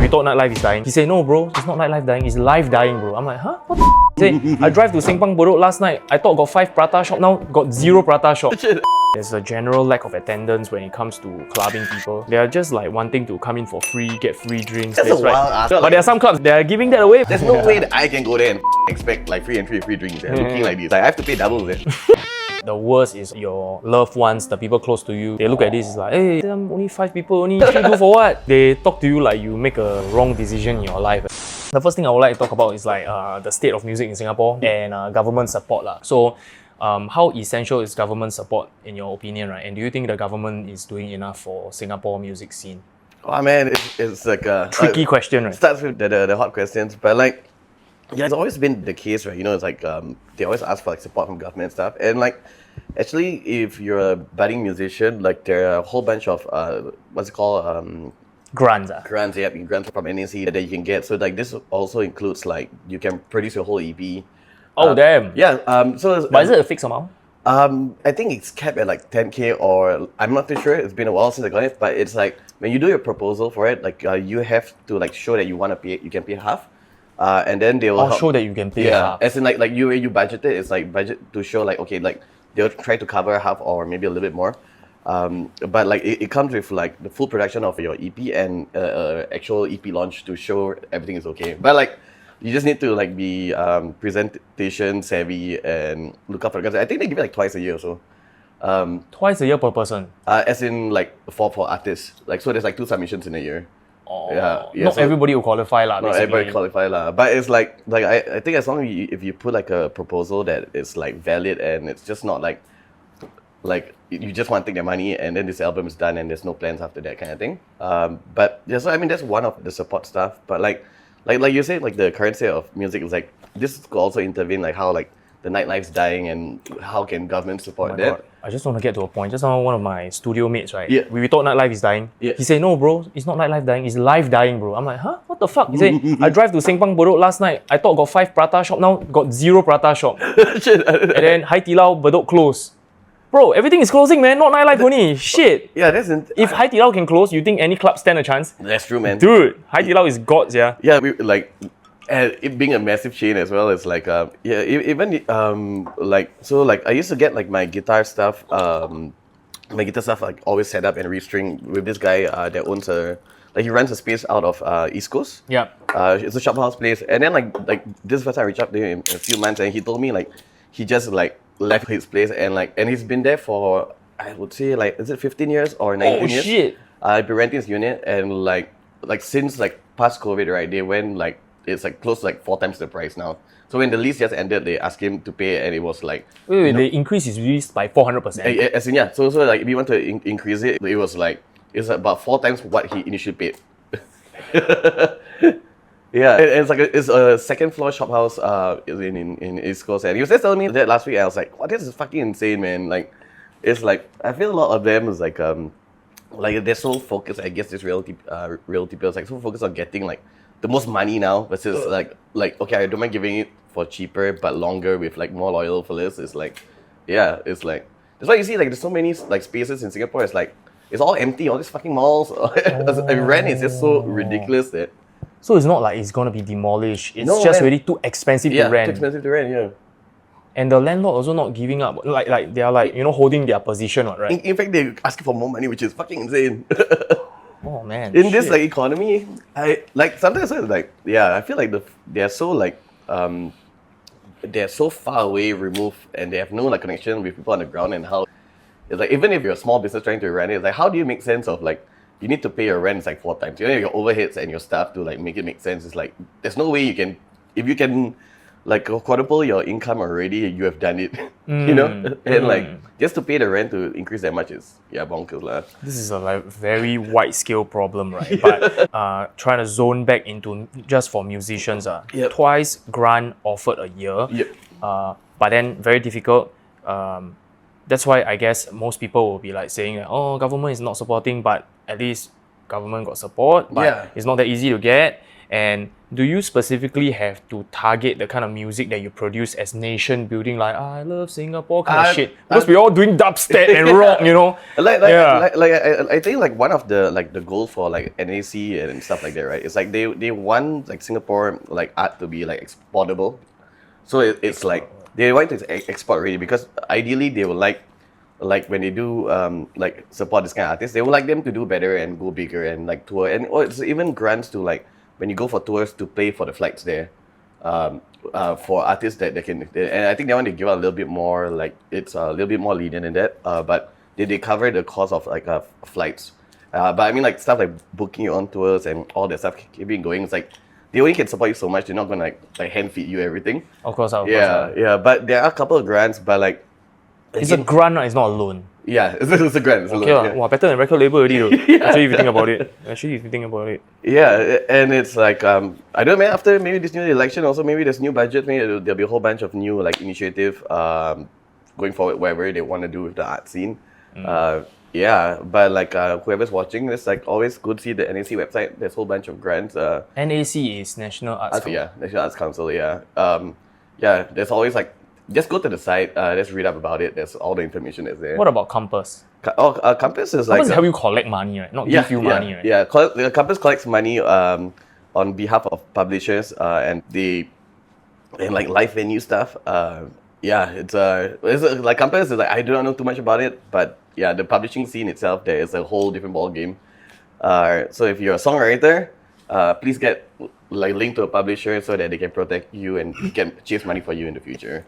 we thought nightlife is dying. He said, no bro, it's not nightlife dying, it's life dying bro. I'm like, huh? What the He said, I drive to Sengpang Bedok last night, I thought got 5 prata shop, now got 0 prata shop. There's a general lack of attendance when it comes to clubbing people. They are just like wanting to come in for free, get free drinks. That's a wild ass. But there are some clubs, they are giving that away. There's no way that I can go there and expect like free entry, free drinks. Looking like this, like I have to pay double. The worst is your loved ones, the people close to you. They look at this, it's like, hey, only 5 people, only 3 do for what? They talk to you like you make a wrong decision in your life. The first thing I would like to talk about is like the state of music in Singapore and government support lah. So, how essential is government support in your opinion, right? And do you think the government is doing enough for Singapore music scene? Oh man, it's like a tricky question, right? Starts with the hot questions, but like, yeah, it's always been the case, right? You know, it's like they always ask for like support from government and stuff, and like, actually, if you're a budding musician, like there are a whole bunch of what's it called? Grants. Grants, yeah, grants from NAC that you can get. So like this also includes like you can produce your whole EP. Oh damn! Yeah. But is it a fixed amount? I think it's capped at like 10K, or I'm not too sure. It's been a while since I got it, but it's like when you do your proposal for it, like you have to like show that you want to pay. You can pay half. And then they will show that you can pay half. As in like you budget it, it's like budget to show like, okay, like they'll try to cover half or maybe a little bit more. But like it comes with like the full production of your EP and actual EP launch to show everything is okay. But like you just need to like be presentation savvy and look up for the guys. I think they give it like twice a year or so. Twice a year per person? As in like for artists. Like so there's like 2 submissions in a year. Oh, yeah, not so everybody will qualify lah. Not everybody qualify lah. But it's like I think as long as if you put like a proposal that is like valid and it's just not like you just want to take their money and then this album is done and there's no plans after that kind of thing. But yeah, so I mean that's one of the support stuff. But like you said, like the current state of music is like this could also intervene like how like the nightlife's dying and how can government support that. God. I just want to get to a point. Just now, one of my studio mates, right? Yeah. We thought nightlife is dying. Yeah. He said, no bro, it's not nightlife dying, it's life dying bro. I'm like, huh? What the fuck? He said, I drive to Sengpang Bedok last night, I thought got 5 prata shop, now got 0 prata shop. Shit. And then Hai Di Lao Bedok closed. Bro, everything is closing man, not nightlife only. Shit. Yeah, If Hai Di Lao can close, you think any club stand a chance? That's true, man. Dude, Hai Di Lao is gods, yeah. Yeah, we like. And it being a massive chain as well, it's like even like so like I used to get like my guitar stuff like always set up and restring with this guy that owns he runs a space out of East Coast. Yeah. It's a shop house place, and then like this first time I reached out to him in a few months, and he told me like he just like left his place and he's been there for I would say like is it 15 years or 19 years? Oh shit. I've been renting his unit, and like since like past COVID, right, they went like it's like close to like 4 times the price now. So when the lease just ended, they asked him to pay, and it was like wait, they increased his lease by 400%. As in yeah, so like if we want to increase it, it was like it's about 4 times what he initially paid. Yeah, and it's a second floor shop house in East Coast, and he was just telling me that last week. I was like, "What? This is fucking insane, man!" Like, it's like I feel a lot of them is like they're so focused. I guess this reality people is like so focused on getting like the most money now versus like okay, I don't mind giving it for cheaper but longer with like more loyal followers. It's like, yeah, it's like that's why you see like there's so many like spaces in Singapore. It's like it's all empty, all these fucking malls. Rent is just so ridiculous that. So it's not like it's gonna be demolished. It's No, just man. really too expensive to Yeah, rent. too expensive to rent. Yeah. And the landlord also not giving up. Like they are like holding their position, right? In fact, they're asking for more money, which is fucking insane. Oh man. In this shit. like economy, I like sometimes it's like I feel like they're so like they're so far away removed, and they have no like connection with people on the ground, and how it's like even if you're a small business trying to run it, it's like how do you make sense of like you need to pay your rent like 4 times, your overheads and your staff to like make it make sense. It's like there's no way you can if you can like quadruple your income already, you have done it. And like just to pay the rent to increase that much is bonkers lah. This is a like very wide scale problem, right? But trying to zone back into just for musicians, Yep. twice grant offered a year. Yep. But then very difficult. That's why I guess most people will be like saying, oh, government is not supporting, but at least government got support, but Yeah. it's not that easy to get. And do you specifically have to target the kind of music that you produce as nation building, like I love Singapore kind of shit? Because we're all doing dubstep and rock, you know. I think like one of the like the goals for like NAC and stuff like that, right? It's like they want like Singapore like art to be like exportable. So it's like they want to export really, because ideally they would like when they do like support this kind of artists, they would like them to do better and go bigger and like tour, and it's even grants to like when you go for tours to pay for the flights there, for artists that they can, and I think they want to give out a little bit more, like it's a little bit more lenient in that, but they cover the cost of like flights, but I mean like stuff like booking your own tours and all that stuff keeping going. It's like they only can support you so much. They're not gonna like hand feed you everything. Of course. Yeah. But there are a couple of grants, but like it's a grant, right? It's not a loan. Yeah, it's a grant. It's a loan, yeah. Wow, better than record label already though. Actually, if you think about it. Yeah, and it's like I don't know, man, after maybe this new election, also maybe there's new budget, maybe there'll be a whole bunch of new like initiative going forward, whatever they want to do with the art scene. Yeah, but like whoever's watching, it's like always good to see the NAC website. There's a whole bunch of grants. NAC is National Arts Council. Yeah, National Arts Council. Yeah, yeah. There's always like just go to the site. Just read up about it. There's all the information that's there. What about Compass? Compass is like help you collect money, right? Not give you money, right? Yeah, Compass collects money on behalf of publishers and like live venue stuff. Yeah, it's like Compass is like I do not know too much about it, but yeah, the publishing scene itself there is a whole different ball game. So if you're a songwriter, please get like linked to a publisher so that they can protect you and can chase money for you in the future.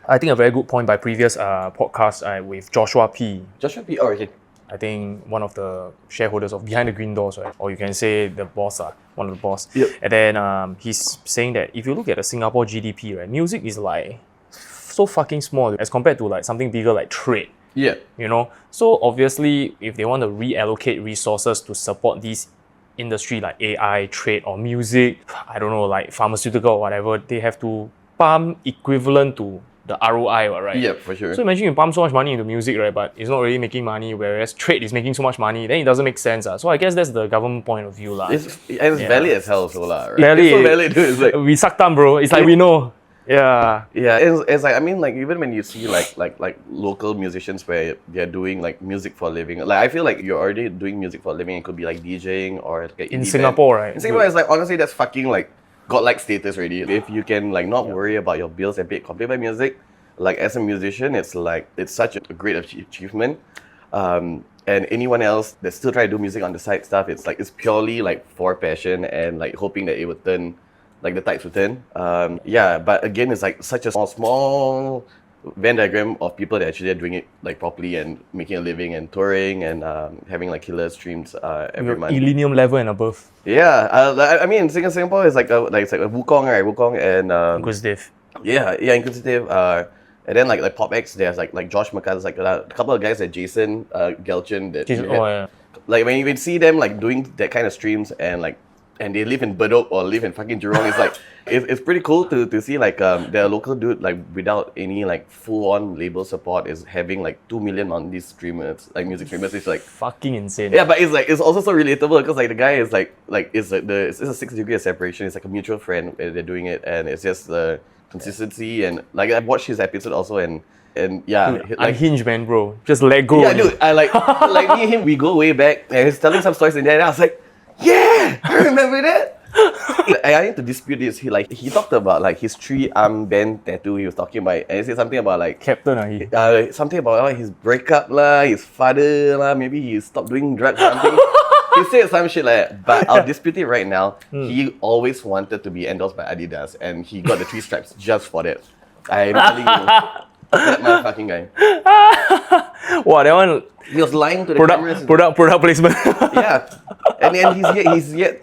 I think a very good point by previous podcast with Joshua P. Joshua P. Oh, okay. I think one of the shareholders of Behind the Green Doors, right? Or you can say the boss, one of the boss. Yep. And then he's saying that if you look at the Singapore GDP, right, music is like so fucking small as compared to like something bigger like trade. Yeah. You know? So obviously, if they want to reallocate resources to support these industry like AI, trade, or music, I don't know, like pharmaceutical or whatever, they have to pump equivalent to the ROI, right? Yeah, for sure. So imagine you pump so much money into music, right? But it's not really making money, whereas trade is making so much money, then it doesn't make sense. So I guess that's the government point of view. It's valid as hell, so right? Valid. It's so valid, dude. It's like, we suck thumb, bro. It's like we know. Yeah. Yeah, it's like, I mean, like even when you see like local musicians where they're doing like music for a living, like I feel like you're already doing music for a living. It could be like DJing or like in Singapore, band. right? In Singapore, it's like honestly that's fucking like godlike status already. If you can like not worry about your bills and be complete by music, like as a musician, it's like it's such a great achievement. And anyone else that still try to do music on the side stuff, it's like it's purely like for passion and like hoping that it would turn. Like the tides would turn. Yeah, but again, it's like such a small Venn diagram of people that actually are doing it like properly and making a living and touring and having like killer streams every month. Millennium level and above. Yeah, I mean, Singapore is like it's like a Wukong, right? Wukong and Inquisitive. Yeah, Inquisitive. And then like pop acts, there's like Josh McCarthy's like a couple of guys like Jason Gelchen that yeah. Like when you see them like doing that kind of streams and they live in Bedok or live in fucking Jurong, it's like it's pretty cool to see like their local dude like without any like full on label support is having like 2 million on these streamers, like music streamers. It's like fucking insane. Yeah, but it's also so relatable because like the guy is like it's a 6 degree of separation. It's like a mutual friend where they're doing it, and it's just the consistency and like I watched his episode also and yeah, dude, unhinged, man, bro. Just let go. Yeah, dude. I like me and him. We go way back, and he's telling some stories in there. And I was like, yeah, I remember that. I need to dispute this. He talked about like his 3-arm band tattoo. He was talking about, and he said something about like Captain. Something about his breakup lah, his father lah. Maybe he stopped doing drugs or something. He said some shit like that, but I'll dispute it right now. He always wanted to be endorsed by Adidas, and he got the 3 stripes just for that. I'm telling you. That motherfucking guy. Wow, that one. He was lying to the cameras. Product placement. Yeah, and then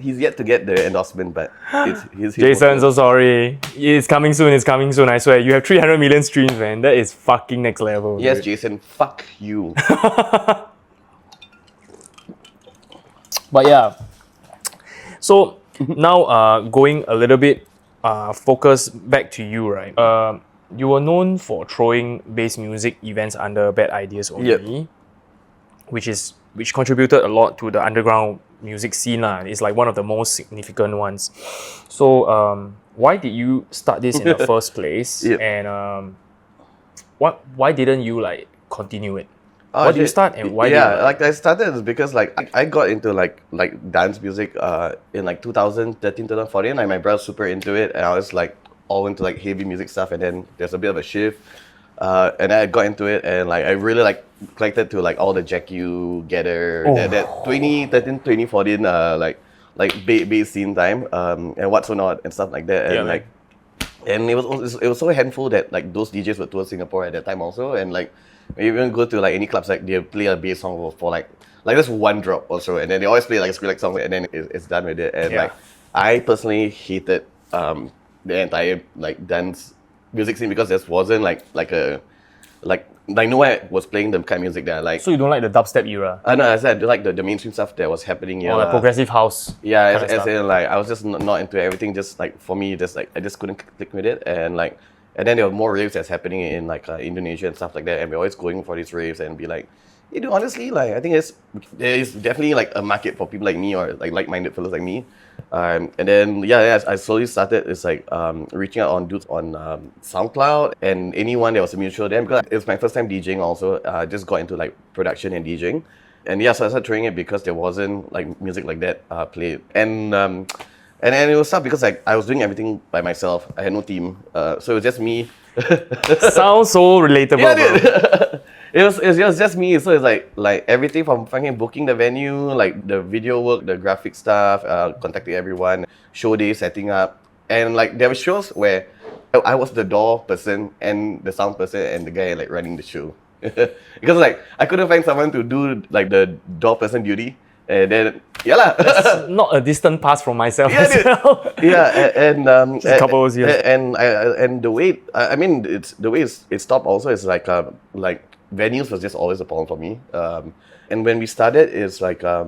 he's yet to get the endorsement, but he's Jason, so sorry. It's coming soon. I swear. You have 300 million streams, man. That is fucking next level. Yes, dude. Jason. Fuck you. But yeah. So now going a little bit focus back to you, right? You were known for throwing bass music events under Bad Ideas only, which contributed a lot to the underground music scene lah. It's like one of the most significant ones. So why did you start this in the first place? Yep. And why didn't you like continue it? Why did you start and why? Like I started is because like I got into like dance music in like 2013, 2014. Like my brother's super into it, and I was like all into like heavy music stuff. And then there's a bit of a shift, and I got into it, and like I really like connected to like all the Jack U, Getter, that 2013, 2014 like bass scene time, and What's So Not and stuff like that. And and it was so handful that like those DJs would tour Singapore at that time also, and like. You even go to like any clubs, like they play a bass song for like just one drop also, and then they always play like a Skrillex song, and then it's done with it. And like I personally hated the entire like dance music scene because there wasn't like no one was playing the kind of music that I like. So you don't like the dubstep era? No, I said I do like the mainstream stuff that was happening here. Or like progressive house. Yeah, as in like I was just not into everything. Just like for me, just like I just couldn't click with it, and like. And then there were more raves that's happening in like Indonesia and stuff like that, and we're always going for these raves and be like, you know, honestly, like I think there is definitely like a market for people like me or like-minded fellows like me. And then I slowly started like reaching out on dudes on SoundCloud and anyone that was a mutual then because it was my first time DJing also. Just got into like production and DJing, and so I started trying it because there wasn't like music like that played and then it was tough because like I was doing everything by myself. I had no team, so it was just me. Sounds so relatable, bro. It was just me. So it's like everything from fucking booking the venue, like the video work, the graphic stuff, contacting everyone, show day setting up, and like there were shows where I was the door person and the sound person and the guy like running the show because like I couldn't find someone to do like the door person duty. And then, That's not a distant past from myself as well. And a couple of years. And the way I mean the way it stopped also is like venues was just always a problem for me. And when we started, it's like I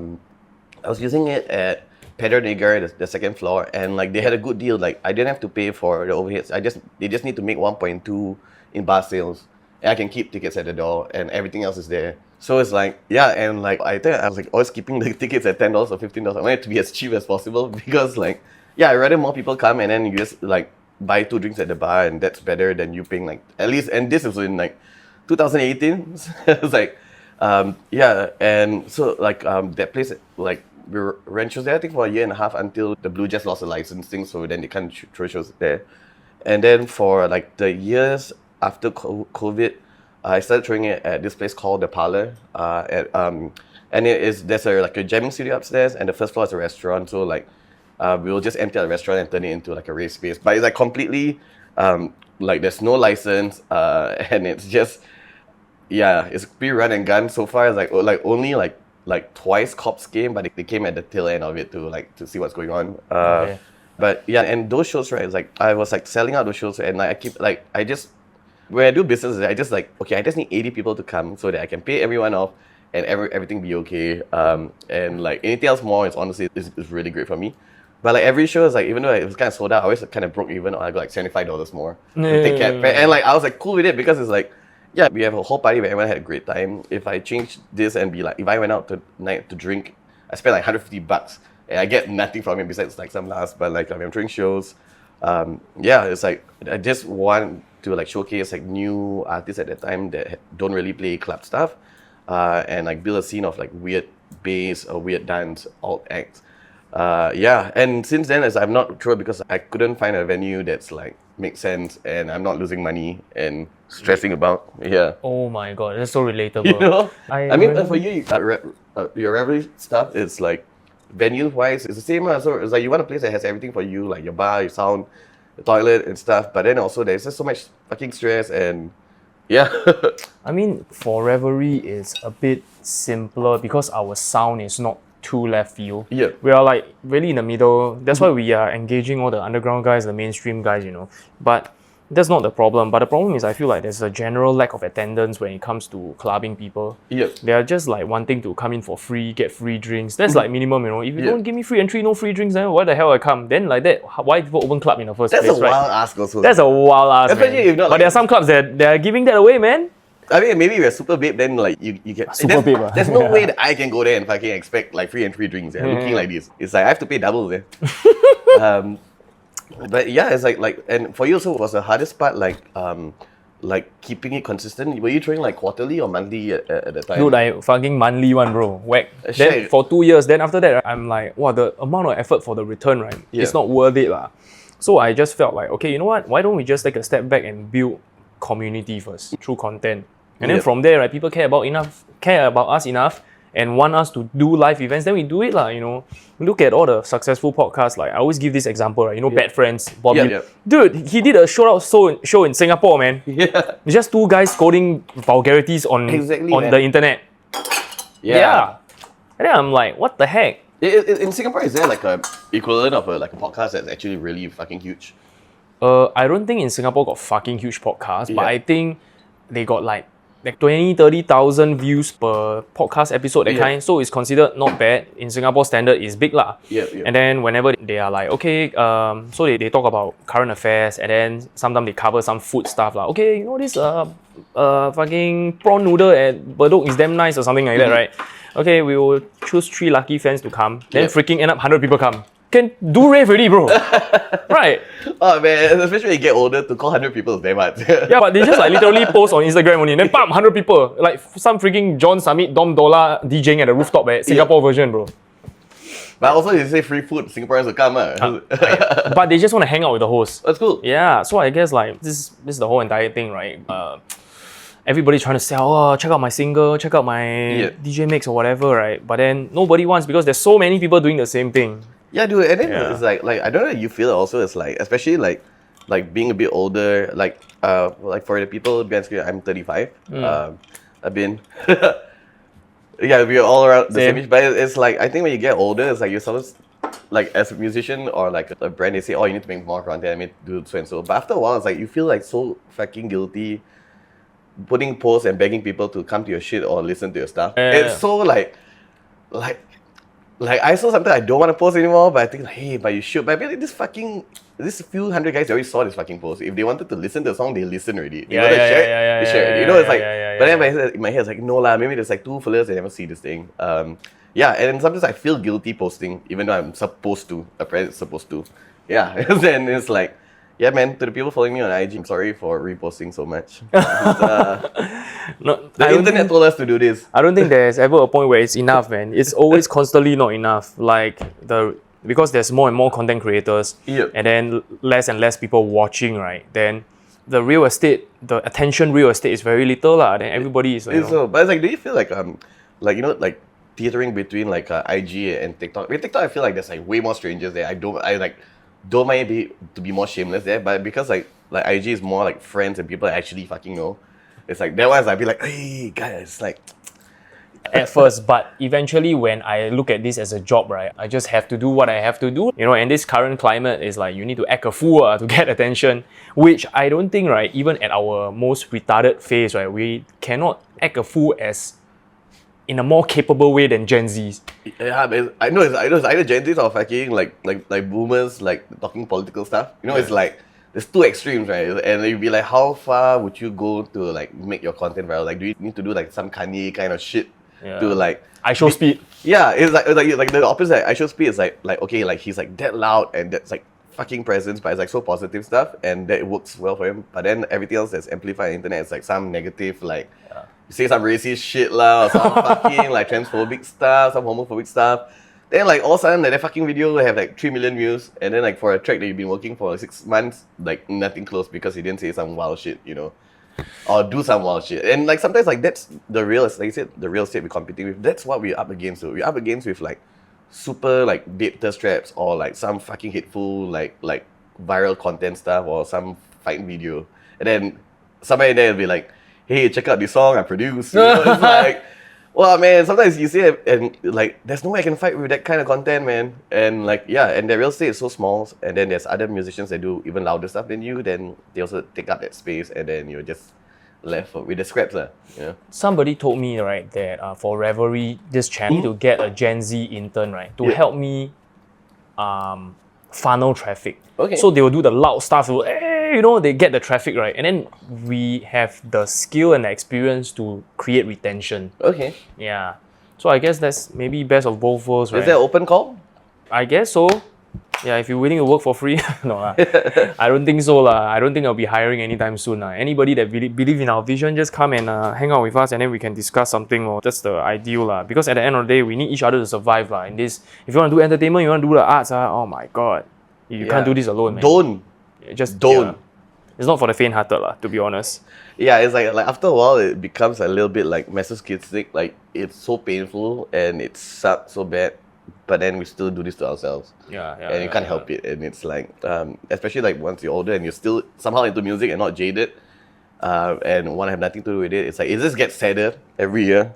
was using it at Pedro Neger, the second floor, and like they had a good deal. Like I didn't have to pay for the overheads. They just need to make 1.2 in bar sales, and I can keep tickets at the door, and everything else is there. So it's like, and like I think I was like always keeping the tickets at $10 or $15. I wanted it to be as cheap as possible because like, I'd rather more people come and then you just like buy 2 drinks at the bar and that's better than you paying like at least. And this was in like 2018. It's like, and so like that place like we ran shows there I think for a year and a half until the Blue Jazz lost the licensing, so then they can't throw shows there. And then for like the years after COVID. I started throwing it at this place called The Parlour, and there's a jamming studio upstairs, and the first floor is a restaurant. So like, we'll just empty out the restaurant and turn it into like a rave space. But it's like completely, like there's no license, and it's just, it's pretty run and gun so far. It's like only like twice cops came, but they came at the tail end of it to see what's going on. Okay. But and those shows, right? It's like I was like selling out those shows, and like I keep like when I do business, I just like, okay, I just need 80 people to come so that I can pay everyone off and everything be okay. And like anything else more is honestly is really great for me. But like every show is like, even though it was kind of sold out, I always kind of broke even, or I got like $75 more to take care. And like I was like cool with it because it's like, we have a whole party where everyone had a great time. If I change this and be like, if I went out tonight to drink, I spent like $150 and I get nothing from it besides like some laughs. But like I'm doing shows, it's like I just want to like showcase like new artists at that time that don't really play club stuff, and like build a scene of like weird bass or weird dance alt acts. And since then, as I'm not sure because I couldn't find a venue that's like makes sense and I'm not losing money and stressing about. Oh my god, that's so relatable. You know, I mean, remember... for you, your revelry stuff, it's like venue wise, it's the same. So it's like you want a place that has everything for you, like your bar, your sound, the toilet and stuff, but then also there's just so much fucking stress and I mean, for revelry it's a bit simpler because our sound is not too left field. We are like really in the middle. That's why we are engaging all the underground guys, the mainstream guys, but that's not the problem. But the problem is I feel like there's a general lack of attendance when it comes to clubbing people. They are just like wanting to come in for free, get free drinks. That's like minimum, If you don't give me free entry, no free drinks, then why the hell I come? Then like that, why people open club in the first place, That's a right? wild ask also. That's a wild ask, especially man. if not but there are some clubs that they are giving that away, man. I mean, maybe we're super babe, then like you get Super babe, There's no way that I can go there and fucking expect like free entry drinks. Yeah, looking like this, it's like I have to pay double there. But yeah, it's like, and for you also was the hardest part like keeping it consistent. Were you trying like quarterly or monthly at the time? Dude, I fucking monthly one, bro. Whack. Then Shit. for 2 years, then after that, I'm like, wow, the amount of effort for the return, right? Yeah. It's not worth it, lah. So I just felt like, okay, you know what? Why don't we just take a step back and build community first through content, and then Yep. from there, right, people care about us enough, and want us to do live events, then we do it, lah. You know, look at all the successful podcasts. Like I always give this example, right? You know, Bad Friends, Bobby. Yep. Dude, he did a show in Singapore, man. Yeah. It's just two guys coding vulgarities on Exactly, on man. the internet. Yeah. And then I'm like, what the heck? In Singapore, is there like a equivalent of a podcast that's actually really fucking huge? I don't think in Singapore got fucking huge podcasts, but Yeah. I think they got like 20, 30,000 views per podcast episode, that Yeah. kind. So it's considered not bad. In Singapore standard, is big lah. Yeah, yeah. And then whenever they are like, okay, so they talk about current affairs, and then sometimes they cover some food stuff like, okay, you know this fucking prawn noodle at Bedok is damn nice or something like that, right? Okay, we will choose 3 lucky fans to come. Then Yep. freaking end up 100 people come. Can do rave already, bro. Right? Oh man, especially when you get older, to call 100 people is damn hard. Yeah, but they just like literally post on Instagram only. Then bam, 100 people. Like some freaking John Summit, Dom Dola DJing at the rooftop, Singapore version, bro. But also, you say free food, Singaporeans will come. But they just want to hang out with the host. That's cool. Yeah, so I guess like this is the whole entire thing, right? Everybody's trying to sell, oh, check out my single, check out my DJ mix or whatever, right? But then nobody wants, because there's so many people doing the same thing. Yeah, dude, and then Yeah. it's like I don't know if you feel it also, it's like, especially like being a bit older, like for the people, I'm 35. I've been yeah, we're all around the same age, but it's like, I think when you get older, it's like you're supposed, like as a musician or like a brand, they say, oh, you need to make more content, I mean, do so and so. But after a while, it's like you feel like so fucking guilty putting posts and begging people to come to your shit or listen to your stuff. It's so like I saw something I don't want to post anymore, but I think like, hey, but you should. But I mean, this few hundred guys, they already saw this fucking post. If they wanted to listen to the song, they listen already. They wanted to share it, they share it. You know, it's like, but then in my head, it's like, no lah, maybe there's like 2 fellas that never see this thing. Yeah, and then sometimes I feel guilty posting, even though I'm supposed to. Apparently, supposed to. Yeah, and it's like, yeah, man, to the people following me on IG, I'm sorry for reposting so much. No, The internet told us to do this. I don't think there's ever a point where it's enough, man. It's always constantly not enough. Like because there's more and more content creators, and then less and less people watching, right? Then the attention real estate is very little lah. Then everybody is like, So, but it's like, do you feel like you know, like teetering between like IG and TikTok? With TikTok, I feel like there's like way more strangers there. I don't mind to be more shameless there, but because like IG is more like friends and people I actually fucking know. It's like that one's I'd be like, hey guys, like at first, but eventually when I look at this as a job, right, I just have to do what I have to do. You know, and this current climate is like you need to act a fool to get attention, which I don't think, right, even at our most retarded phase, right, we cannot act a fool as in a more capable way than Gen Zs. yeah, but I know it's either Gen Zs or fucking like boomers like talking political stuff. You know, it's like there's 2 extremes, right? And you'd be like, how far would you go to like make your content viral? Like, do you need to do like some Kanye kind of shit to like I show speed? Yeah, it's like the opposite. I show speed is like okay, like he's like that loud and that's like fucking presence, but it's like so positive stuff and that works well for him. But then everything else that's amplified on the internet is like some negative, like you say some racist shit lah, or some fucking like transphobic stuff, some homophobic stuff. Then like all of a sudden that fucking video will have like 3 million views, and then like for a track that you've been working for like 6 months, like nothing close because you didn't say some wild shit, you know, or do some wild shit. And like sometimes like that's the real, like you said, the real estate we're competing with. That's what we're up against. So we're up against with like super like dead thirst traps or like some fucking hateful like viral content stuff or some fight video, and then somebody there will be like, hey, check out this song I produced. You know, it's like, well, man, sometimes you see it and like, there's no way I can fight with that kind of content, man. And like, yeah, and the real estate is so small. And then there's other musicians that do even louder stuff than you. Then they also take up that space, and then you're just left with the scraps, yeah. Somebody told me, right, that for Revelry, this channel, to get a Gen Z intern, right, to help me funnel traffic. Okay. So they will do the loud stuff. They will, hey, they get the traffic, right? And then we have the skill and the experience to create retention. Okay. Yeah. So I guess that's maybe best of both worlds, right? Is there an open call? I guess so. Yeah, if you're willing to work for free, no lah. I don't think so lah. I don't think I'll be hiring anytime soon lah. Anybody that believe in our vision, just come and hang out with us, and then we can discuss something. Or that's the ideal lah. Because at the end of the day, we need each other to survive lah. In this, if you want to do entertainment, you want to do the arts, oh my god, you can't do this alone, man. Don't. Just Don't. It's not for the faint-hearted lah, to be honest. Yeah, it's like after a while, it becomes a little bit like masochistic. Like it's so painful and it sucks so bad. But then we still do this to ourselves. And you can't help it. And it's like, especially like once you're older and you're still somehow into music and not jaded, and want to have nothing to do with it, it's like it just gets sadder every year.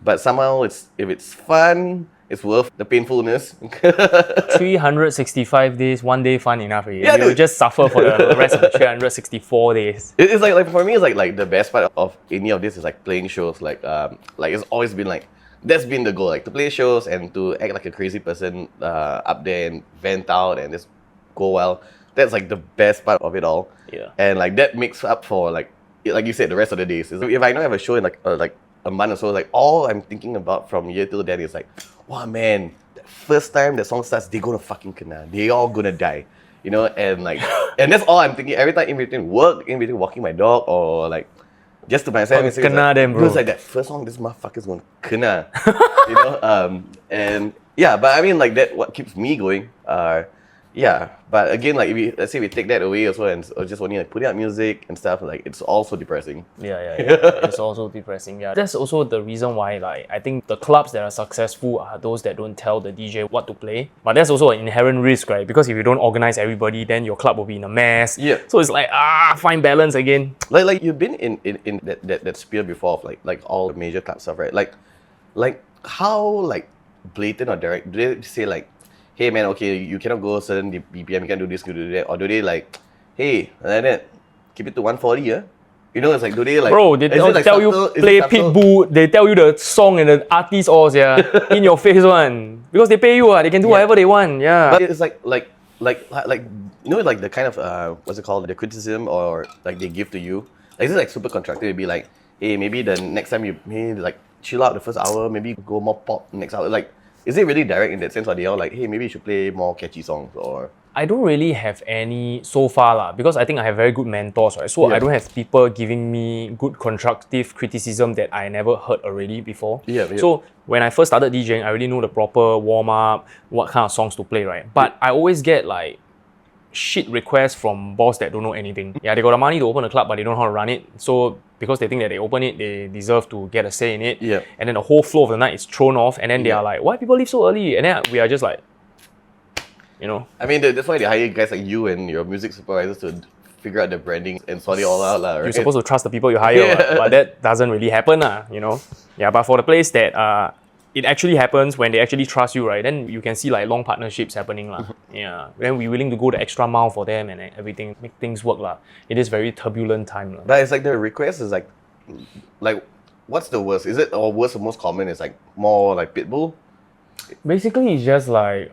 But somehow if it's fun, it's worth the painfulness. 365 days, one day fun enough. Yeah, you just suffer for the rest of the 364 days. It's like for me, it's like the best part of any of this is like playing shows. Like it's always been like, that's been the goal, like to play shows and to act like a crazy person up there and vent out and just go well. That's like the best part of it all. Yeah. And like that makes up for like you said, the rest of the days. If I don't have a show in like a month or so, like all I'm thinking about from here till then is like, wow man, the first time the song starts, they're gonna fucking kena. They all gonna die. You know, and like and that's all I'm thinking every time in between work, in between walking my dog or like just to myself, kena them, bro. It was like that first song, this motherfucker's gonna kena, you know. And yeah, but I mean, like that, what keeps me going. Yeah, but again, like let's say we take that away also, and just only like putting out music and stuff, like it's also depressing. Yeah. It's also depressing. Yeah, that's also the reason why, like, I think the clubs that are successful are those that don't tell the DJ what to play. But that's also an inherent risk, right? Because if you don't organize everybody, then your club will be in a mess. Yeah. So it's like find balance again. Like you've been in that sphere before of like all the major club stuff, right? Like how like blatant or direct do they say like, hey man, okay, you cannot go certain BPM, you can't do this, you can do that, or do they like, hey, like that, keep it to 140, yeah? You know, it's like, do they like, bro, they tell you play Pitbull, they tell you the song and the artist all, yeah, in your face one, because they pay you, they can do whatever they want, yeah. But it's like you know, like the kind of what's it called, the criticism or like they give to you, like this is like super constructive. It'd be like, hey, maybe the next time you maybe like chill out the first hour, maybe go more pop next hour, like. Is it really direct in that sense, or they all like, hey, maybe you should play more catchy songs, or? I don't really have any so far lah, because I think I have very good mentors, right? So I don't have people giving me good constructive criticism that I never heard already before. Yeah. So when I first started DJing, I already know the proper warm up, what kind of songs to play, right? But I always get like shit requests from boss that don't know anything. Yeah, they got the money to open a club, but they don't know how to run it. So because they think that they open it, they deserve to get a say in it. Yeah. And then the whole flow of the night is thrown off, and then they are like, why people leave so early? And then we are just like, you know. I mean, that's why they hire guys like you and your music supervisors to figure out the branding and sort it all out, right? You're supposed to trust the people you hire, but that doesn't really happen, you know. Yeah, but for the place that it actually happens when they actually trust you, right? Then you can see like long partnerships happening, lah. Yeah. Then we're willing to go the extra mile for them and everything, make things work, lah. It is very turbulent time, lah. But it's like the request is like what's the worst? Is it or worst or most common is like more like Pitbull? Basically, it's just like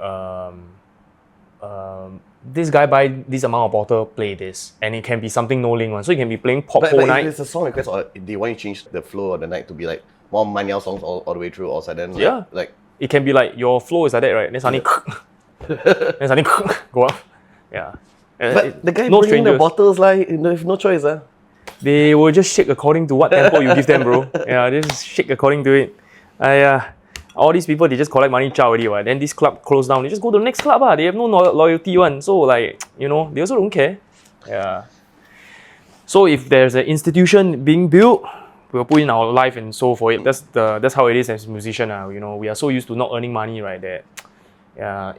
this guy buy this amount of bottle, play this, and it can be something no link one. So you can be playing pop whole night. But if it's a song request, or they want you to change the flow of the night to be like more Manyao songs all the way through, all sudden. Yeah. Like it can be like your flow is like that, right? Then suddenly, then suddenly go up. Yeah. But the guy bringing the bottles, like, if no choice, they will just shake according to what tempo you give them, bro. Yeah, they just shake according to it. All these people, they just collect money chow already, right? Then this club closed down, they just go to the next club, they have no loyalty one. So like, you know, they also don't care. Yeah. So if there's an institution being built, we'll put in our life and soul for it. That's how it is as a musician. You know, we are so used to not earning money, right? That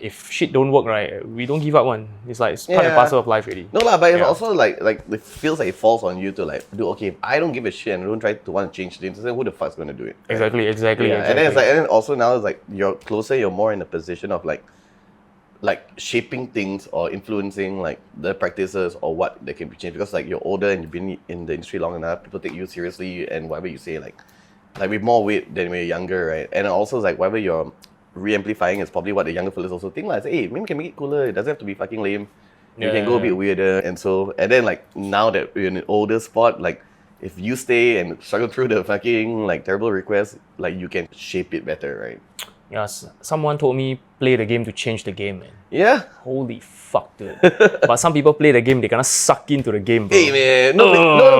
if shit don't work, right, we don't give up one. It's like it's part and parcel of life already. No lah, but it's also like it feels like it falls on you to like do okay. If I don't give a shit and don't try to want to change things, then who the fuck's gonna do it? Right? Exactly. Yeah. And then it's like, and then also now it's like you're closer, you're more in a position of like shaping things or influencing like the practices or what they can be changed, because like you're older and you've been in the industry long enough, people take you seriously, and whatever you say like with more weight than when you're younger, right? And also like whatever you're re-amplifying is probably what the younger fellas also think. Like, say, hey, maybe we can make it cooler, it doesn't have to be fucking lame. You can go a bit weirder, and then like now that we're in an older spot, like if you stay and struggle through the fucking like terrible requests, like you can shape it better, right? Yes, someone told me play the game to change the game, man. Yeah. Holy fuck, dude. But some people play the game, they kinda suck into the game, bro. Hey man, no,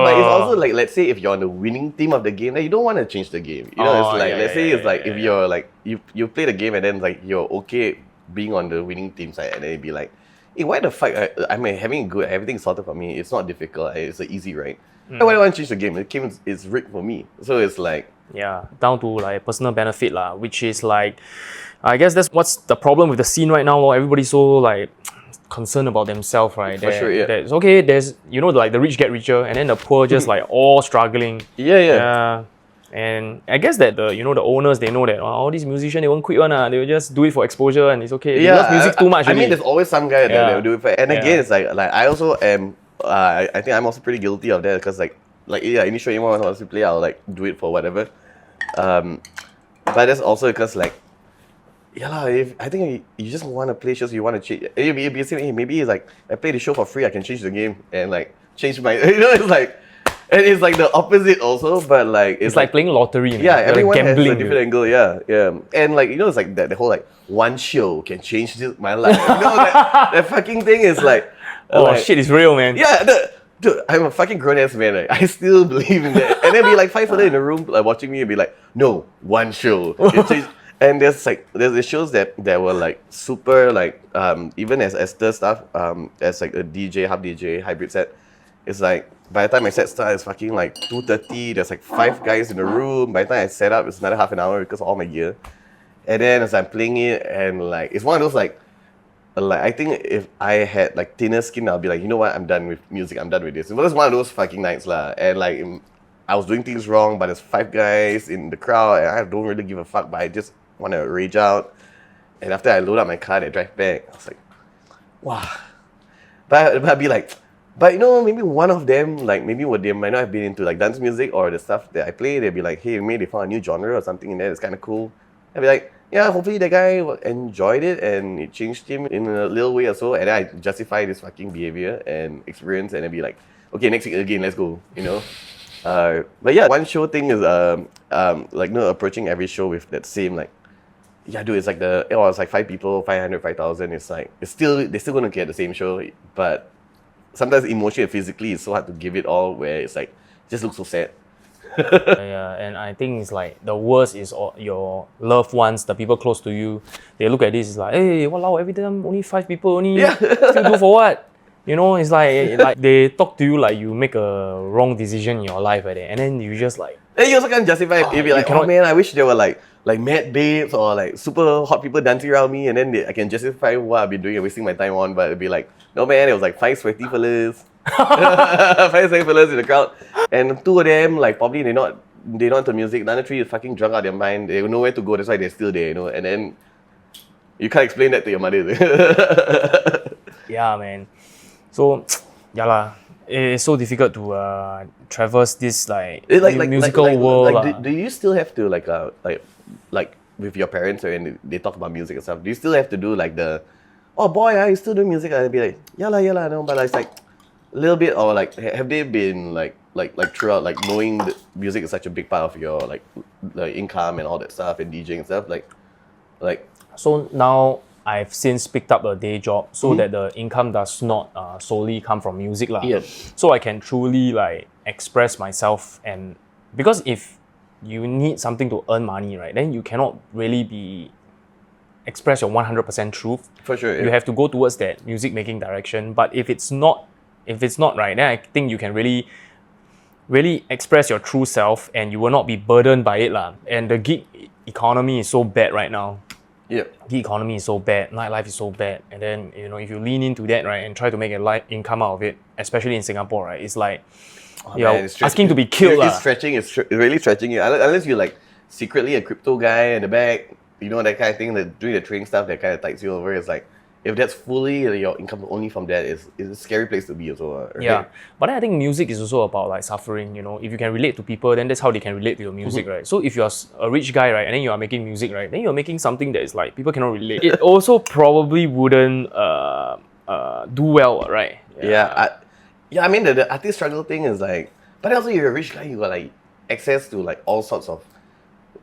but it's also like, let's say if you're on the winning team of the game, then you don't want to change the game. You know, it's like, let's say it's like if you're like, you play the game and then like you're okay being on the winning team side, and then you'd be like, hey, why the fuck? I'm having good, everything's sorted for me. It's not difficult. It's an easy ride. Why do I want to change the game? The game is rigged for me. So it's like, yeah, down to like personal benefit lah, which is like, I guess that's what's the problem with the scene right now. Everybody's so like concerned about themselves, right? For sure, yeah. There's okay, there's like the rich get richer, and then the poor just like all struggling. Yeah. And I guess that the owners, they know that all these musicians, they won't quit one. They will just do it for exposure and it's okay. They love music too much. I mean, there's always some guy that will do it for. And again, it's like I also am. I think I'm also pretty guilty of that because initially anyone wants to play, I'll like do it for whatever. But that's also because like, I think you just want to play shows, you want to change. Maybe it's like I play the show for free, I can change the game and like change my. It's like. And it's like the opposite also, but like it's like playing lottery. Yeah, everyone gambling, has a different angle. Yeah. And like it's like that the whole like one show can change my life. That fucking thing is like, shit, it's real, man. Yeah, dude, I'm a fucking grown ass man. Right? I still believe in that. And then be like 5 further in the room like watching me and be like, no, one show. And there's the shows that were like super like even as Esther stuff as like a DJ, half DJ, hybrid set. It's like by the time my set starts, it's fucking like 2:30. There's like 5 guys in the room. By the time I set up, it's another half an hour because of all my gear. And then as I'm playing it, and like it's one of those like I think if I had like thinner skin, I'll be like, you know what, I'm done with music. I'm done with this. It was one of those fucking nights lah. And like I was doing things wrong, but there's 5 guys in the crowd, and I don't really give a fuck. But I just want to rage out. And after I load up my car and drive back, I was like, wow. But I'd be like. But maybe one of them, like maybe they might not have been into like dance music or the stuff that I play. They'd be like, hey, maybe they found a new genre or something in there that's kind of cool. I'd be like, yeah, hopefully that guy enjoyed it and it changed him in a little way or so. And then I justify this fucking behavior and experience, and I'd be like, okay, next week again, let's go. But yeah, one show thing is approaching every show with that same like, yeah, dude, it's like it's like 5 people, 500, 5,000. It's like they're still gonna get the same show, but sometimes emotionally and physically it's so hard to give it all where it's like it just looks so sad. Yeah, and I think it's like the worst is your loved ones, the people close to you. They look at this, it's like, hey, walao, every time only 5 people only. Still do for what? It's like they talk to you like you make a wrong decision in your life, and then you just like. And you also can't justify it. You'd be like, oh man, I wish there were like mad babes or like super hot people dancing around me, and then I can justify what I've been doing and wasting my time on. But it'd be like, no man, it was like 5 sweaty fellas, 5 sweaty fellas in the crowd, and 2 of them like probably they're not into music. The other 3 is fucking drunk out of their mind. They know where to go. That's why they're still there, And then you can't explain that to your mother. Yeah, man. So, yeah lah. It's so difficult to traverse this musical world. Do you still have to like with your parents when they talk about music and stuff? Do you still have to do like the, oh boy, you still do music? I'd be like, yeah lah, no, but it's like a little bit, or like have they been like throughout like knowing that music is such a big part of your like the income and all that stuff and DJing and stuff like. So now I've since picked up a day job so that the income does not solely come from music lah. Yeah. So I can truly like express myself, and because if you need something to earn money, right, then you cannot really express your 100% truth. For sure. Yeah. You have to go towards that music making direction. But if it's not right, then I think you can really express your true self, and you will not be burdened by it lah. And the gig economy is so bad right now. Yeah. Gig economy is so bad, nightlife is so bad, and then if you lean into that, right, and try to make a income out of it, especially in Singapore, right, it's like asking to be killed. It's really stretching you. Unless you're like secretly a crypto guy in the back, that kind of thing, that doing the trading stuff that kind of tides you over. It's like, if that's fully your income only from that, is a scary place to be also. Right? Yeah, but then I think music is also about like suffering. If you can relate to people, then that's how they can relate to your music, right? So if you're a rich guy, right, and then you are making music, right, then you're making something that is like people cannot relate. It also probably wouldn't do well, right? I mean the artist struggle thing is like, but also you're a rich guy, you got like access to like all sorts of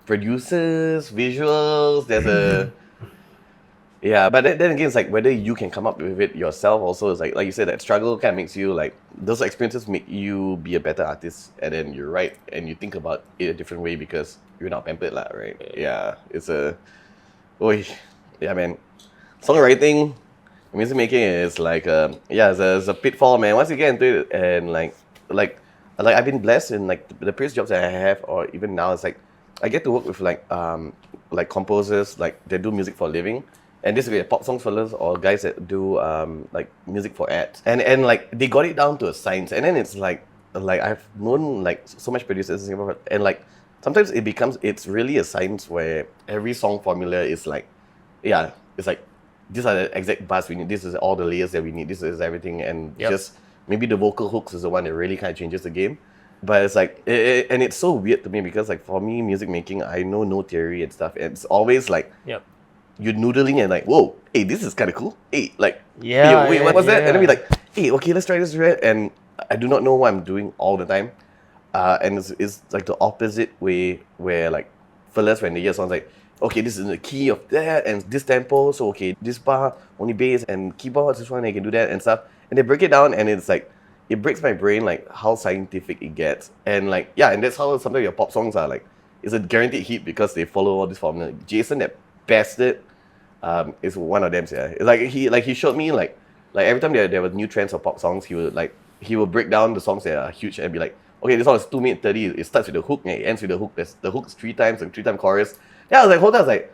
producers, visuals. There's a but then again, it's like whether you can come up with it yourself. Also, it's like you said, that struggle kind of makes you like, those experiences make you be a better artist, and then you're right, and you think about it a different way because you're not pampered, lah, right? Yeah, it's a, man. Songwriting, music making is like it's a pitfall, man. Once you get into it, and like I've been blessed in like the previous jobs that I have, or even now, it's like I get to work with like composers like they do music for a living, and this will be pop songs fellas or guys that do like music for ads, and like they got it down to a science. And then it's like I've known like so much producers in Singapore, and like sometimes it's really a science where every song formula is like, it's like, these are the exact bars we need, this is all the layers that we need, this is everything, and just maybe the vocal hooks is the one that really kind of changes the game. But it's like, and it's so weird to me because like for me, music making, I know no theory and stuff. And it's always like, you're noodling and like, whoa, hey, this is kind of cool. Hey, like, wait, what was that? And then be like, hey, okay, let's try this. And I do not know what I'm doing all the time. And it's like the opposite way where like, fellas, when they hear songs like, okay, this is the key of that and this tempo. So okay, this bar, only bass and keyboards, this one, they can do that and stuff. And they break it down and it's like, it breaks my brain like how scientific it gets. And like, and that's how sometimes your pop songs are like, it's a guaranteed hit because they follow all this formula. Jason, that bastard, is one of them. Yeah, it's like he showed me like every time there were new trends of pop songs, he would break down the songs that are huge and be like, okay, this song is 2 minutes 30. It starts with the hook and it ends with the hook. The hook's 3 times and 3-time chorus. Yeah, I was like, hold on, I was like,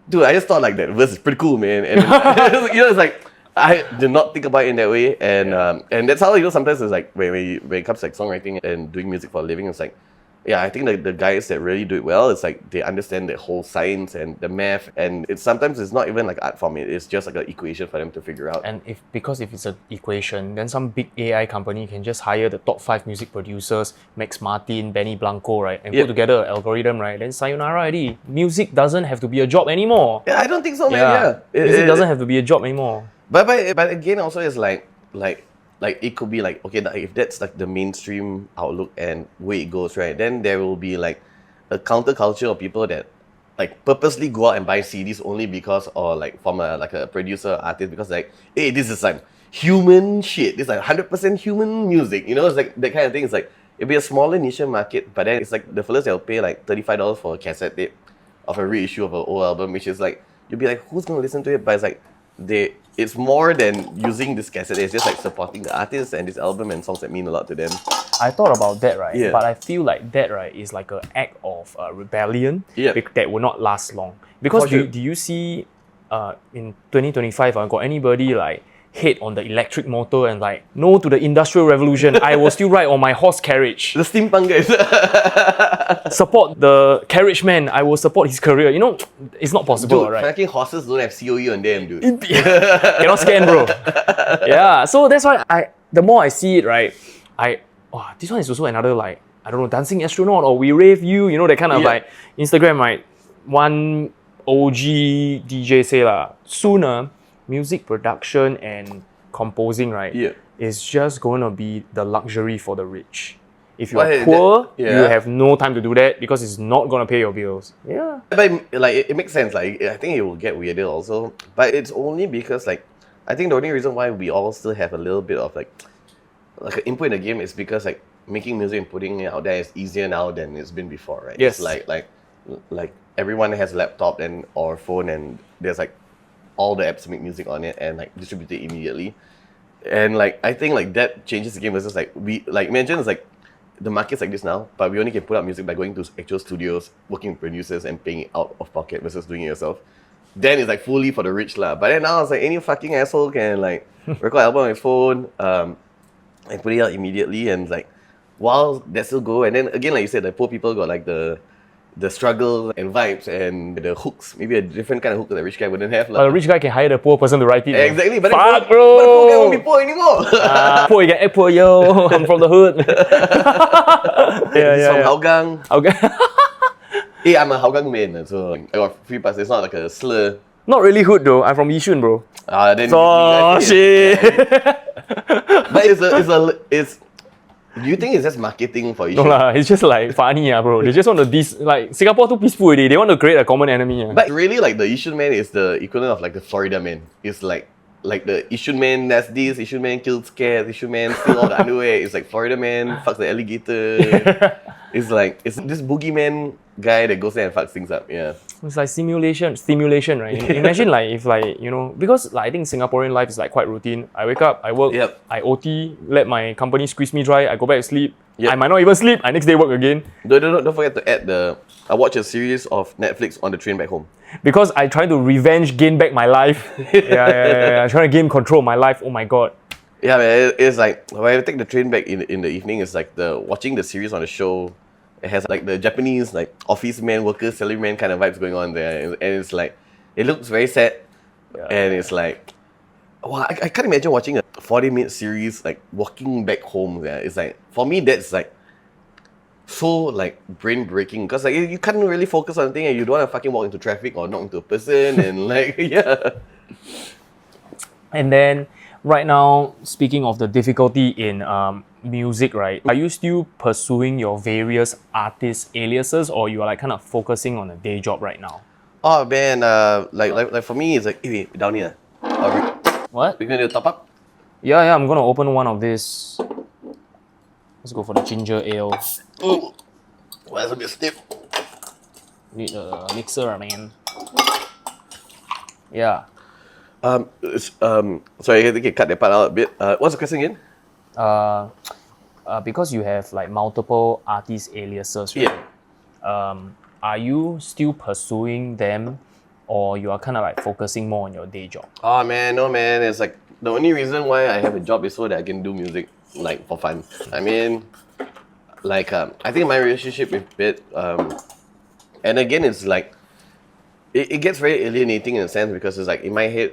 dude, I just thought like that verse is pretty cool, man. And it's like, I did not think about it in that way, and that's how sometimes it's like when it comes to like songwriting and doing music for a living, it's like, I think like the guys that really do it well, it's like they understand the whole science and the math, and sometimes it's not even like art form, it's just like an equation for them to figure out. And if it's an equation, then some big AI company can just hire the top 5 music producers, Max Martin, Benny Blanco, right, and put together an algorithm, right? Then sayonara already. Music doesn't have to be a job anymore. I don't think so, man. Music doesn't have to be a job anymore. But again, also it's like it could be like, okay, if that's like the mainstream outlook and way it goes, right, then there will be like a counterculture of people that like purposely go out and buy CDs only because, or like from a producer artist, because like, hey, this is like human shit, this is like 100% human music, it's like that kind of thing. It's like it'll be a smaller niche market, but then it's like the fellas that will pay like $35 for a cassette tape of a reissue of an old album, which is like, you'll be like, who's gonna listen to it? But it's like it's more than using this cassette. It's just like supporting the artist and this album and songs that mean a lot to them. I thought about that, right? Yeah. But I feel like that, right, is like an act of rebellion that will not last long. Because do you see in 2025, got anybody like hate on the electric motor and like no to the industrial revolution? I will still ride on my horse carriage. The steampunk guys. Support the carriage man. I will support his career. It's not possible, dude, right? Fucking horses don't have COE on them, dude. Cannot scan, bro. Yeah, so that's why the more I see it, right, this one is also another like, I don't know, dancing astronaut or we rave you, that kind of like Instagram, right? One OG DJ say sooner music production and composing, right, is just going to be the luxury for the rich. If you are poor, you have no time to do that because it's not going to pay your bills. Yeah. But like, it makes sense. Like, I think it will get weirder also. But it's only because like, I think the only reason why we all still have a little bit of like an input in the game is because like making music and putting it out there is easier now than it's been before, right? Yes. It's like everyone has a laptop or phone, and there's like all the apps to make music on it and like distribute it immediately. And like, I think like that changes the game versus like, we like mentioned, it's like the market's like this now, but we only can put out music by going to actual studios, working with producers and paying it out of pocket versus doing it yourself. Then it's like fully for the rich lah. But then now it's like any fucking asshole can like record an album on his phone and put it out immediately, and like while that still go, and then again like you said, the poor people got like the struggle and vibes and the hooks, maybe a different kind of hook that the rich guy wouldn't have. The rich guy can hire the poor person to write it. Exactly, but fuck, bro! But the poor guy won't be poor anymore. Poor, you can act poor, yo. I'm from the hood. From Hougang. Okay. Hey, I'm a Hougang man, so I got free pass. It's not like a slur Not really hood though. I'm from Yishun, bro. Then So shit. But it's. Do you think it's just marketing for No Yishun? lah, it's just like funny, bro. They just want to like Singapore too peaceful already. They want to create a common enemy. But really, like the Yishun man is the equivalent of like the Florida man. It's like the Yishun man does this, Yishun man kills cats, Yishun man steals all the underwear. It's like Florida man fucks the alligator. It's this boogeyman guy that goes there and fucks things up. Yeah. It's like stimulation, right? Imagine like if like, you know, because like I think Singaporean life is like quite routine. I wake up, I work, Yep. I OT, let my company squeeze me dry, I go back to sleep. Yep. I might not even sleep, I next day work again. Don't forget to add I watch a series of Netflix on the train back home. Because I try to gain back my life. Yeah. I'm trying to gain control of my life. Oh my god. Yeah, man, it's like when I take the train back in the evening, it's like watching the series on the show. It has like the Japanese like office man, workers, salaryman kind of vibes going on there, and it's like it looks very sad, and it's like, wow, I can't imagine watching a 40-minute series like walking back home. Yeah, it's like for me that's like so like brain breaking because like you can't really focus on anything and you don't want to fucking walk into traffic or knock into a person and like yeah. And then right now, speaking of the difficulty in music, right? Are you still pursuing your various artist aliases, or you are like kind of focusing on a day job right now? Oh man, like for me it's like wait, down here. What? We're gonna top up. Yeah. I'm gonna open one of this. Let's go for the ginger ale. Ooh, well, that's a bit stiff. Need a mixer, man. Yeah. Sorry, I think I cut that part out a bit. What's the question again? Because you have like multiple artist aliases, right? Yeah. Are you still pursuing them, or you are kind of like focusing more on your day job? Oh man, no man. It's like the only reason why I have a job is so that I can do music like for fun. I mean, like I think my relationship with it, and again it's like it gets very alienating in a sense because it's like in my head,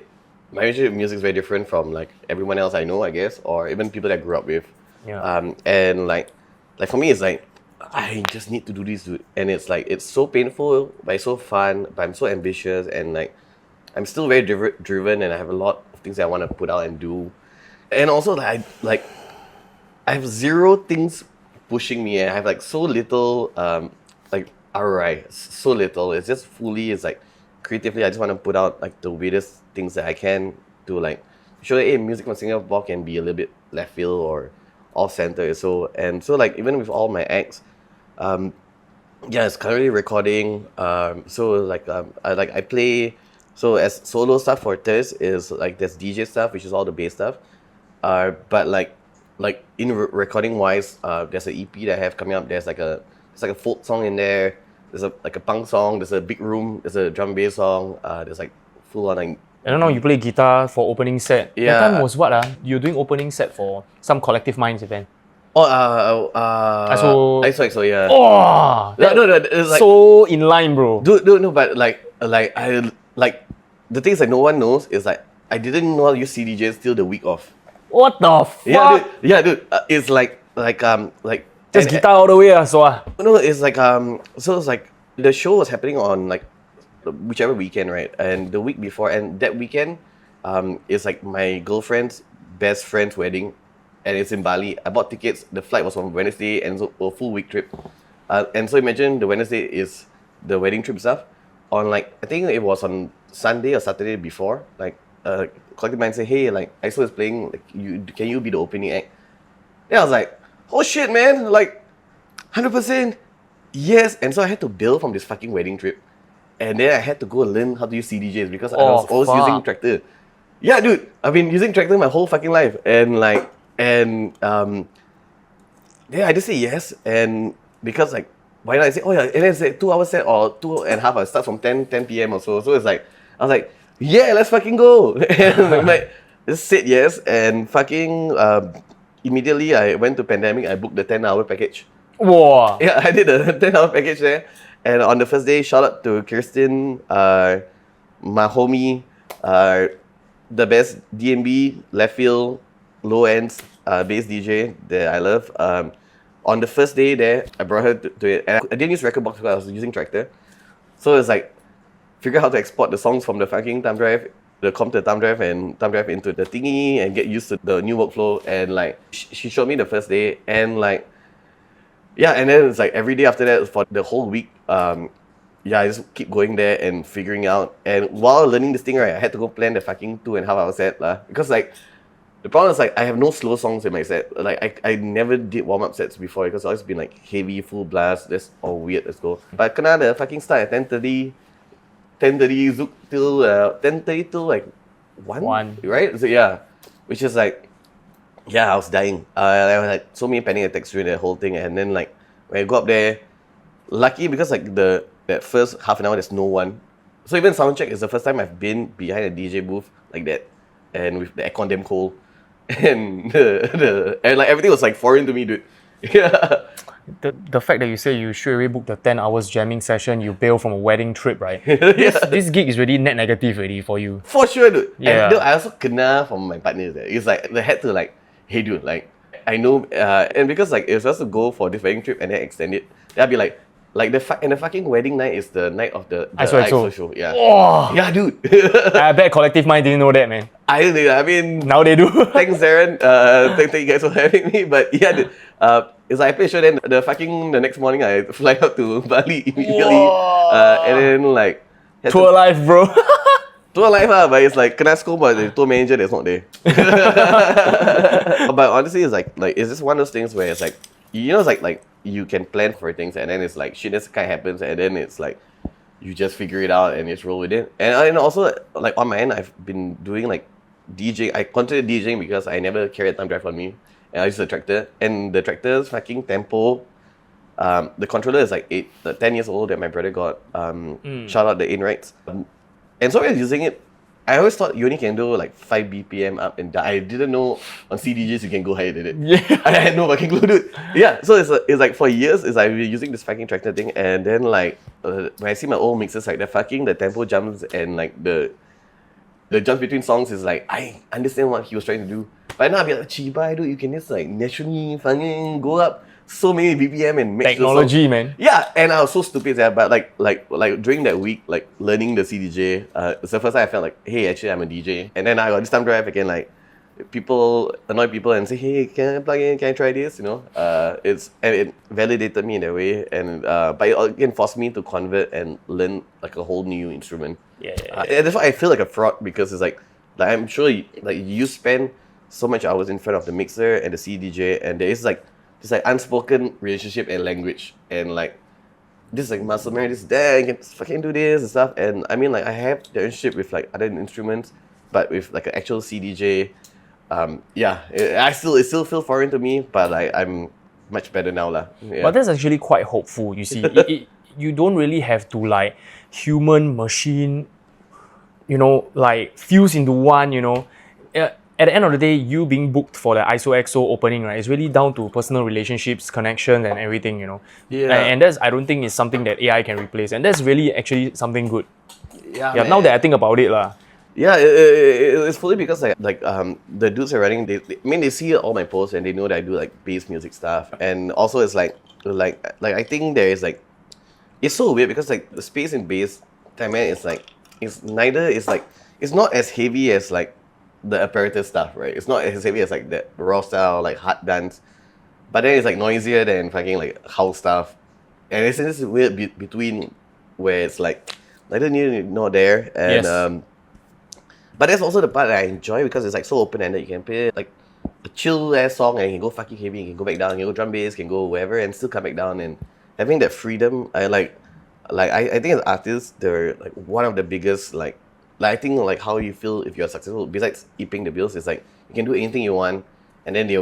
my relationship with music is very different from like everyone else I know, I guess, or even people that I grew up with. Yeah. And like for me, it's like I just need to do this, dude. And it's like it's so painful, but it's so fun. But I'm so ambitious, and like I'm still very driven, and I have a lot of things that I want to put out and do. And also, I have zero things pushing me. I have like so little like ROI, so little. It's just fully. It's like creatively, I just want to put out like the weirdest things that I can to like show that hey, music from Singapore can be a little bit left field or off center. So like even with all my acts, yeah, it's currently recording. So like I play. So as solo stuff for this is like there's DJ stuff, which is all the bass stuff. But like in recording wise, there's an EP that I have coming up. There's like a folk song in there. There's a punk song. There's a big room. There's a drum bass song. There's like full on like. I don't know, you play guitar for opening set. Yeah. That time was what? You're doing opening set for some Collective Minds event. Oh, so yeah. Oh! No, it's like, so in line, bro. Dude, no, but like I like the things that no one knows is like I didn't know how to use CDJs till the week off. What the fuck? Yeah, dude. It's like just guitar all the way, No, it's like so it's like the show was happening on like whichever weekend, right? And the week before, and that weekend, is like my girlfriend's best friend's wedding, and it's in Bali. I bought tickets. The flight was on Wednesday, and so a full week trip. And so imagine the Wednesday is the wedding trip stuff. On like I think it was on Sunday or Saturday before. Like Collective Mind said, hey, like ISO is playing. Like can you be the opening act? Then I was like, oh shit, man! Like 100% yes. And so I had to bill from this fucking wedding trip. And then I had to go learn how to use CDJs because I was always using Tractor. Yeah, dude, I've been using Tractor my whole fucking life. And yeah, I just say yes. And because like, why not? I say, oh yeah, and then it's like 2 hour set or 2.5 hours, start from 10 p.m. or so. So it's like, I was like, yeah, let's fucking go. And I'm like, just said yes. And fucking immediately I went to Pandemic, I booked the 10-hour package. Wow. Yeah, I did a 10-hour package there. And on the first day, shout out to Kirsten, my homie, the best DMB, left field, low ends, bass DJ that I love. On the first day there, I brought her to it. And I didn't use record box because I was using Tractor. So it's like, figure out how to export the songs from the fucking thumb drive, the comp to the thumb drive, and thumb drive into the thingy, and get used to the new workflow. And like, she showed me the first day, and like, yeah, and then it's like every day after that for the whole week. Yeah, I just keep going there and figuring out. And while learning this thing, right, I had to go plan the fucking 2.5 hour set because like the problem is like I have no slow songs in my set. Like I never did warm up sets before because it's always been like heavy, full blast. That's all weird. Let's go. But kena the fucking start at 10:30 zouk till 10:30 till like 1, right? So yeah, which is like, yeah, I was dying. I was like so many panic attacks during the whole thing, and then like when I go up there, lucky because like that first half an hour there's no one. So even soundcheck is the first time I've been behind a DJ booth like that, and with the aircon damn cold, and and like everything was like foreign to me, dude. Yeah. The fact that you say you straight away booked the 10 hours jamming session, you bail from a wedding trip, right? Yeah. This gig is really net negative already for you. For sure, dude. Yeah. And dude, I also kena from my partners there. It's like they had to like, hey dude, like I know, and because like it was supposed to go for this wedding trip and then extend it, they'll be like and the fucking wedding night is the night of the ISO show. Yeah. Oh. Yeah, dude. I bet Collective Mind didn't know that, man. I mean, Now they do. thanks, Darren. Thank you guys for having me. But yeah, dude, it's like I play show. Then the next morning I fly out to Bali immediately, and then like Tour life, bro. Tour life, but it's like kena school, but the tour manager that's not there. But honestly, it's like it's just one of those things where it's like, you know, it's like you can plan for things, and then it's like shit just kind of happens, and then it's like you just figure it out and just roll with it. And also like on my end, I've been doing like DJ. I continued DJing because I never carried a thumb drive on me, and I used a tractor, and the tractor's fucking tempo. The controller is like 10 years old that my brother got. Shout out the Inrights. And so I was using it. I always thought you only can do like 5 BPM up and down. I didn't know on CDJs you can go higher than it. Yeah. I had no fucking clue, dude. Yeah, so it's like for years, I've been using this fucking tractor thing, and then like when I see my old mixes, like the tempo jumps and like the jumps between songs is like, I understand what he was trying to do. But now I'll be like, Chiba, dude, you can just like naturally fucking go up so many BPM and make Technology, man. Yeah, and I was so stupid, yeah. But like during that week, like learning the CDJ, it's the first time I felt like, hey, actually I'm a DJ. And then I got this thumb drive again, like people annoy people and say, hey, can I plug in? Can I try this? You know, it validated me in a way, and but it again forced me to convert and learn like a whole new instrument. Yeah. And that's why I feel like a fraud, because it's like I'm sure you spend so much hours in front of the mixer and the CDJ, and there is like this like unspoken relationship and language, and like this like muscle memory, this that you can fucking do this and stuff. And I mean, like I have the relationship with like other instruments, but with like an actual CDJ, it still feels foreign to me, but like I'm much better now lah. Yeah. But that's actually quite hopeful. You see, you don't really have to like human machine, you know, like fuse into one. You know, at the end of the day, you being booked for the ISO opening, right, it's really down to personal relationships, connections, and everything, you know. Yeah. And that's, I don't think, is something that AI can replace, and that's really actually something good. Yeah. Now that I think about it, lah. Yeah, it's fully because the dudes are running. They see all my posts and they know that I do like bass music stuff, and also it's like I think there is like, it's so weird because like the space in bass, man, it's not as heavy as like the apparatus stuff, right? It's not as heavy as like that raw style like hard dance, but then it's like noisier than fucking like house stuff, and it's this weird between where it's like neither near nor there, and Yes. But that's also the part that I enjoy because it's like so open-ended. You can play like a chill ass song and you can go fucking heavy, you can go back down, you can go drum bass, you can go wherever and still come back down. And having that freedom, I think as artists, they're like one of the biggest like I think like how you feel if you're successful, besides paying the bills, is like you can do anything you want, and then they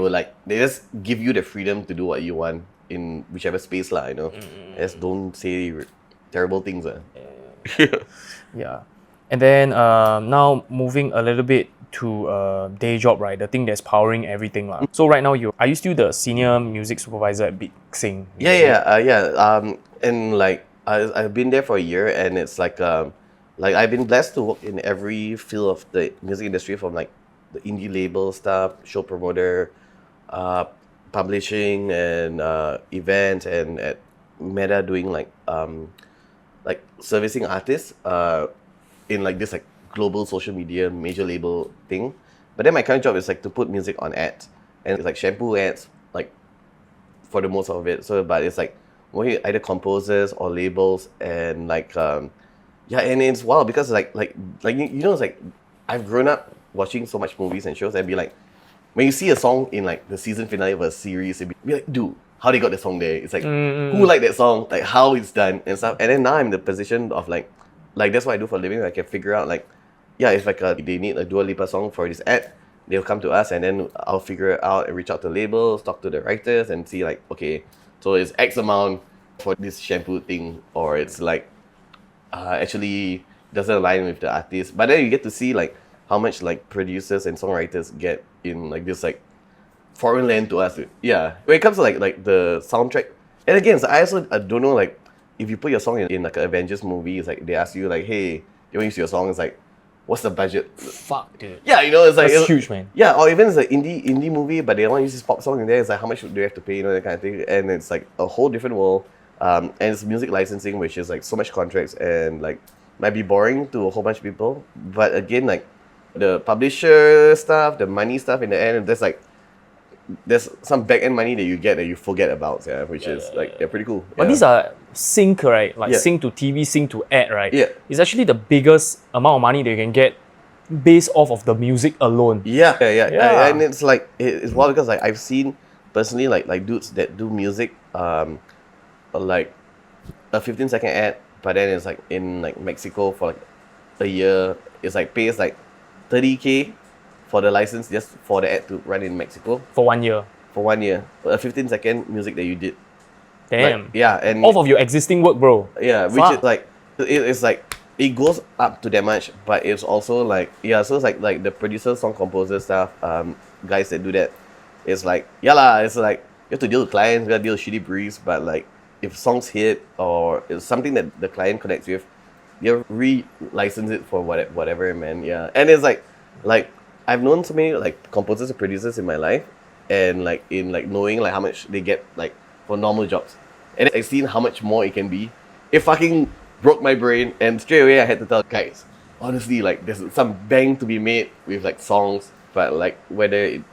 just give you the freedom to do what you want in whichever space lah, you know. Just don't say terrible things. Yeah. And then now moving a little bit to day job, right? The thing that's powering everything, lah. So right now, are you still the Senior Music Supervisor at Big Sing? Yeah. And like I've been there for a year, and it's like I've been blessed to work in every field of the music industry, from like the indie label stuff, show promoter, publishing, and events, and at Meta doing like like servicing artists in like this like global social media major label thing. But then my current job is like to put music on ads, and it's like shampoo ads, like for the most of it. So, but it's like working with either composers or labels, and like yeah, and it's wild because you know, it's like I've grown up watching so much movies and shows, and be like, when you see a song in like the season finale of a series, it'd be like, dude, how they got the song there? It's like, who liked that song? Like how it's done and stuff. And then now I'm in the position of like that's what I do for a living. I can figure out like, yeah, if like they need a Dua Lipa song for this ad, they'll come to us, and then I'll figure it out and reach out to labels, talk to the writers, and see like, okay, so it's X amount for this shampoo thing, or it's like actually doesn't align with the artist. But then you get to see like how much like producers and songwriters get in like this like foreign land to us. Yeah, when it comes to like the soundtrack, and again, so I also don't know like if you put your song in like an Avengers movie, it's like they ask you like, hey, you want to use your song? It's like, what's the budget? Fuck, dude. Yeah, you know, it's like That's huge, man. Yeah, or even it's an indie movie, but they want to use this pop song in there. It's like, how much do they have to pay? You know, that kind of thing. And it's like a whole different world. And it's music licensing, which is like so much contracts and like might be boring to a whole bunch of people. But again, like the publisher stuff, the money stuff in the end, there's some back end money that you get that you forget about, yeah, which is like they're pretty cool. But yeah. these are sync, right? Like Yeah. sync to TV, sync to ad, right? Yeah. It's actually the biggest amount of money that you can get based off of the music alone. Yeah. Yeah. And it's like it's wild because like I've seen personally like dudes that do music, like a 15-second ad, but then it's like in like Mexico for like a year. It's like pays like 30K for the license just for the ad to run in Mexico For 1 year. for 1 year. A 15-second music that you did. Damn. Like, yeah, and Off of your existing work, bro. yeah, which Fuck. is like it's like it goes up to that much, but it's also like so it's like the producer, song composer stuff, guys that do that. It's like it's like you have to deal with clients, you have to deal with shitty briefs, but like if songs hit or it's something that the client connects with, you re-license it for whatever, man. Yeah, and it's like I've known so many like composers and producers in my life, and like in like knowing like how much they get like for normal jobs, and I've seen how much more it can be. It fucking broke my brain, and straight away I had to tell guys, honestly, like there's some bang to be made with like songs, but like whether it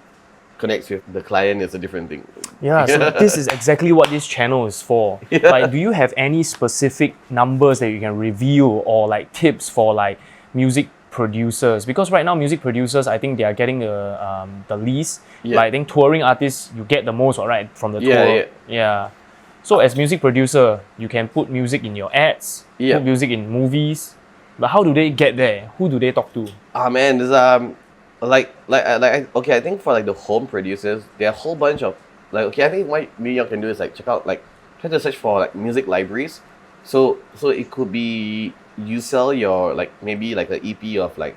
connects with the client is a different thing. Yeah, so this is exactly what this channel is for. Yeah. Like, do you have any specific numbers that you can reveal or like tips for like music producers? Because right now music producers, I think they are getting the least. Yeah. Like I think touring artists, you get the most, right, from the Yeah, tour. Yeah. So as music producer, you can put music in your ads, Yeah. put music in movies. But how do they get there? Who do they talk to? Ah man, there's okay, I think for like the home producers, there are a whole bunch of like I think what you can do is like check out like try to search for like music libraries. So it could be you sell your like maybe like an EP of like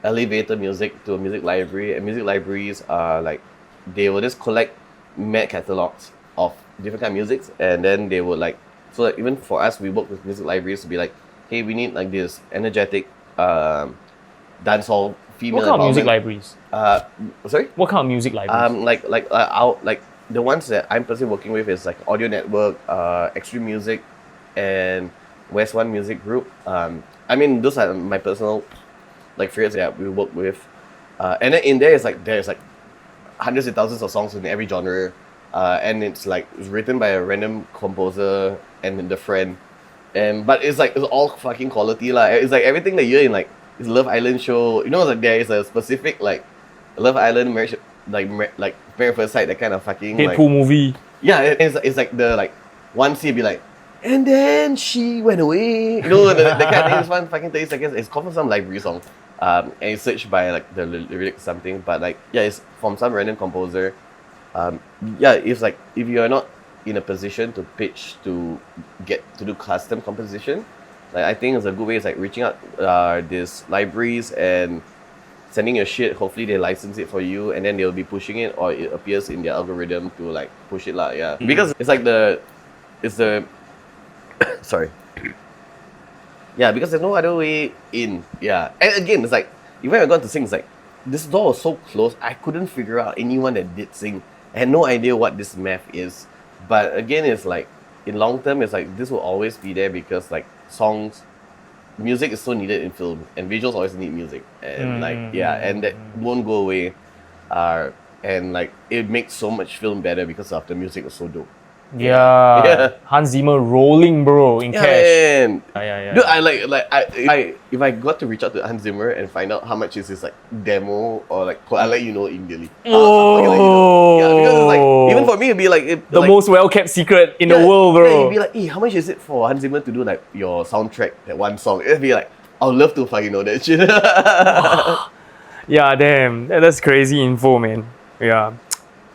elevator music to a music library, and music libraries are like they will just collect mad catalogs of different kind of musics, and then they would like so like, even for us we work with music libraries to be like, hey, we need like this energetic dancehall female What kind of music empowerment. libraries? Sorry? What kind of music libraries? Like the ones that I'm personally working with is like Audio Network, Extreme Music, and West One Music Group. I mean those are my personal like favorites that we work with. And then in there is like there's like hundreds and thousands of songs in every genre. And it's written by a random composer and the friend. But it's all fucking quality lah. It's like everything that you're in like this Love Island show. You know, like there is a specific like Love Island marriage, Married at First Sight, that kind of fucking like Deadpool movie. yeah. It's like the like one scene be like, and then she went away. You know, the kind of thing is one fucking 30 seconds. It's called from some library song. And it's searched by like the lyrics or something. But like yeah, it's from some random composer. It's like if you are not in a position to pitch to get to do custom composition, like I think it's a good way. It's like reaching out these libraries and sending your shit. Hopefully they license it for you, and then they'll be pushing it, or it appears in their algorithm to like push it lah. Yeah, because it's like sorry. Yeah, because there's no other way in. Yeah, and again, it's like even when I got to sing, it's like this door was so close. I couldn't figure out anyone that did sing. I had no idea what this math is. But again, it's like in long term, it's like this will always be there because like songs, music is so needed in film, and visuals always need music, and and that won't go away. And like it makes so much film better because of the music was so dope. Yeah. Hans Zimmer rolling, bro, in cash. Man. Yeah. Dude, I if I got to reach out to Hans Zimmer and find out how much is his like demo or like, I'll let you know immediately. Oh. Yeah, because it's like, even for me, it'd be like The most well-kept secret in the world, bro. Yeah, you'd be like, hey, how much is it for Hans Zimmer to do like your soundtrack, that one song? It'd be like, I'd love to fucking know that shit. Yeah, damn. That's crazy info, man. Yeah.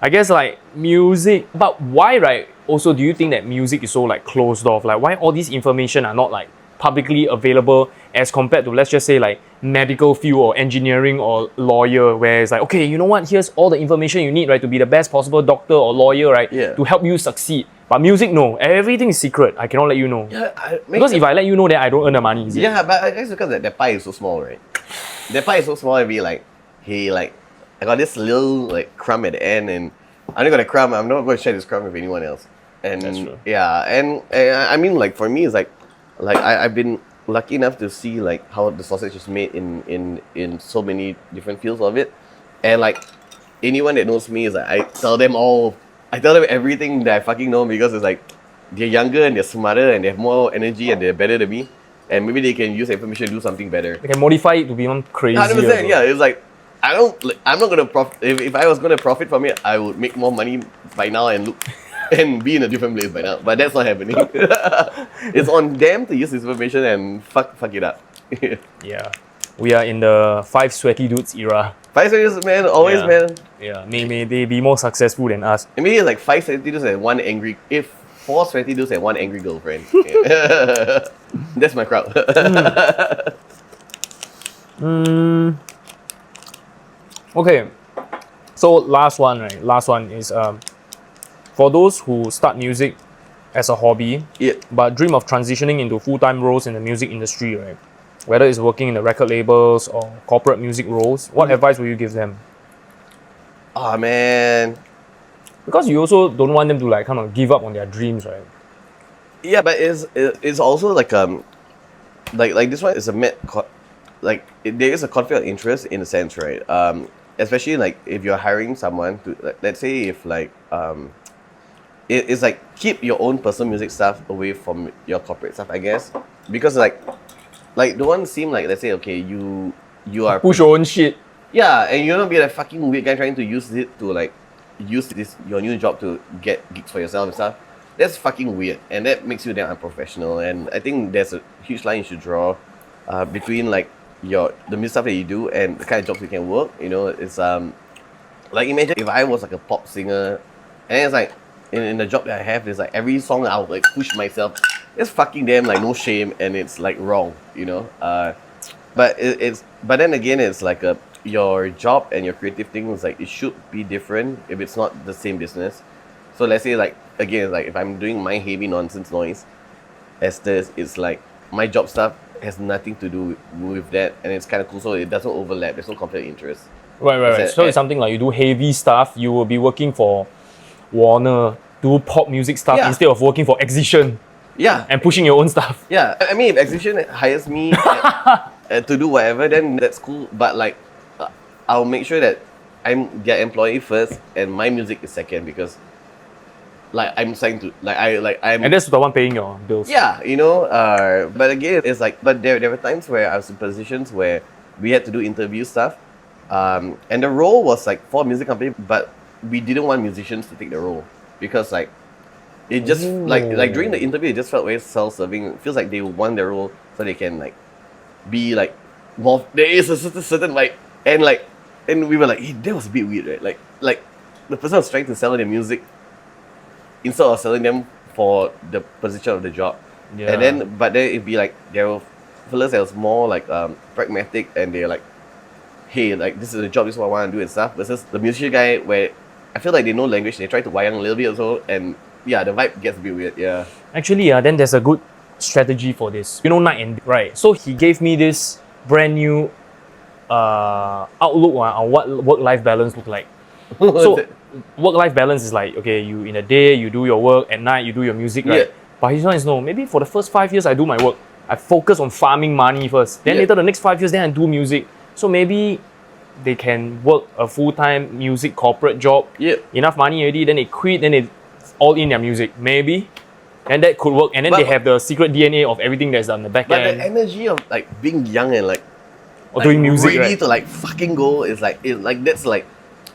I guess like music, but why, right? Also, do you think that music is so like closed off? Like, why all these information are not like publicly available as compared to, let's just say, like medical field or engineering or lawyer, where it's like, okay, you know what? Here's all the information you need, right, to be the best possible doctor or lawyer, right, to help you succeed. But music, no, everything is secret. I cannot let you know. Yeah, because if I let you know, then I don't earn the money. Is it? Yeah, but I guess because that pie is so small, right? That pie is so small, it'd be like, hey, like, I got this little like crumb at the end, and I only got a crumb. I'm not going to share this crumb with anyone else. And that's true. Yeah, and I mean, like for me, it's like I've been lucky enough to see like how the sausage is made in so many different fields of it, and like anyone that knows me is like I tell them everything that I fucking know, because it's like they're younger and they're smarter and they have more energy and they're better than me, and maybe they can use the information to do something better. They can modify it to be one crazy. 100%, yeah. It's like I'm not gonna profit. If I was gonna profit from it, I would make more money by now and be in a different place by now. But that's not happening. It's on them to use this information and fuck it up. Yeah. We are in the 5 sweaty dudes era. 5 sweaty dudes, man, always, man. Yeah, may they be more successful than us. Maybe it's like 5 sweaty dudes and 4 sweaty dudes and 1 angry girlfriend. That's my crowd. Okay, so last one, right? Last one is for those who start music as a hobby, but dream of transitioning into full-time roles in the music industry, right? Whether it's working in the record labels or corporate music roles, what advice will you give them? Oh man, because you also don't want them to like kind of give up on their dreams, right? Yeah, but it's also like this one is there is a conflict of interest in a sense, right? Especially like if you're hiring someone to, let's say if like it's like keep your own personal music stuff away from your corporate stuff, I guess, because like don't want to seem like, let's say, okay, you are push your own shit. Yeah, and you're not be like fucking weird guy trying to use it to like use this your new job to get gigs for yourself and stuff. That's fucking weird, and that makes you damn unprofessional. And I think there's a huge line you should draw between like the music stuff that you do and the kind of jobs you can work. You know, it's like imagine if I was like a pop singer, and it's like in the job that I have, there's like every song I'll like push myself. It's fucking damn like no shame, and it's like wrong, you know. But then again, it's like your job and your creative thing is like it should be different if it's not the same business. So let's say like again, like if I'm doing my heavy nonsense noise, it's like my job stuff has nothing to do with that, and it's kind of cool. So it doesn't overlap. There's no conflict of interest. Right. So it's something like you do heavy stuff, you will be working for Warner, do pop music stuff instead of working for Exhibition. Yeah. And pushing your own stuff. Yeah. I mean, if Exhibition hires me to do whatever, then that's cool. But like, I'll make sure that I'm their employee first and my music is second, because like I'm trying to I'm. And that's the one paying your bills. Yeah, you know. But again, it's like, but there were times where I was in positions where we had to do interview stuff, and the role was like for a music company, but we didn't want musicians to take the role because like it just like during the interview it just felt very self-serving. It feels like they want their role so they can like be like more. There is a certain like and we were like, hey, that was a bit weird, right? Like the person was trying to sell their music instead of selling them for the position of the job. Yeah. And then it'd be like there were fellas that was more like pragmatic, and they're like, hey, like this is a job, this is what I want to do and stuff, versus the musician guy where I feel like they know language, they try to wayang a little bit also, and yeah, the vibe gets a bit weird. Yeah. Actually, then there's a good strategy for this. You know, Night and right. So he gave me this brand new outlook on what work-life balance look like. So work-life balance is like, okay, you in a day you do your work, at night you do your music, right? Yeah. But his one is no, maybe for the first 5 years I do my work, I focus on farming money first. Then later the next 5 years, then I do music. So maybe they can work a full-time music corporate job. Enough money already, then they quit, then they all in their music. Maybe. And that could work. And then they have the secret DNA of everything that's on the back end. But the energy of like being young and or doing music, ready to like fucking go is like that's like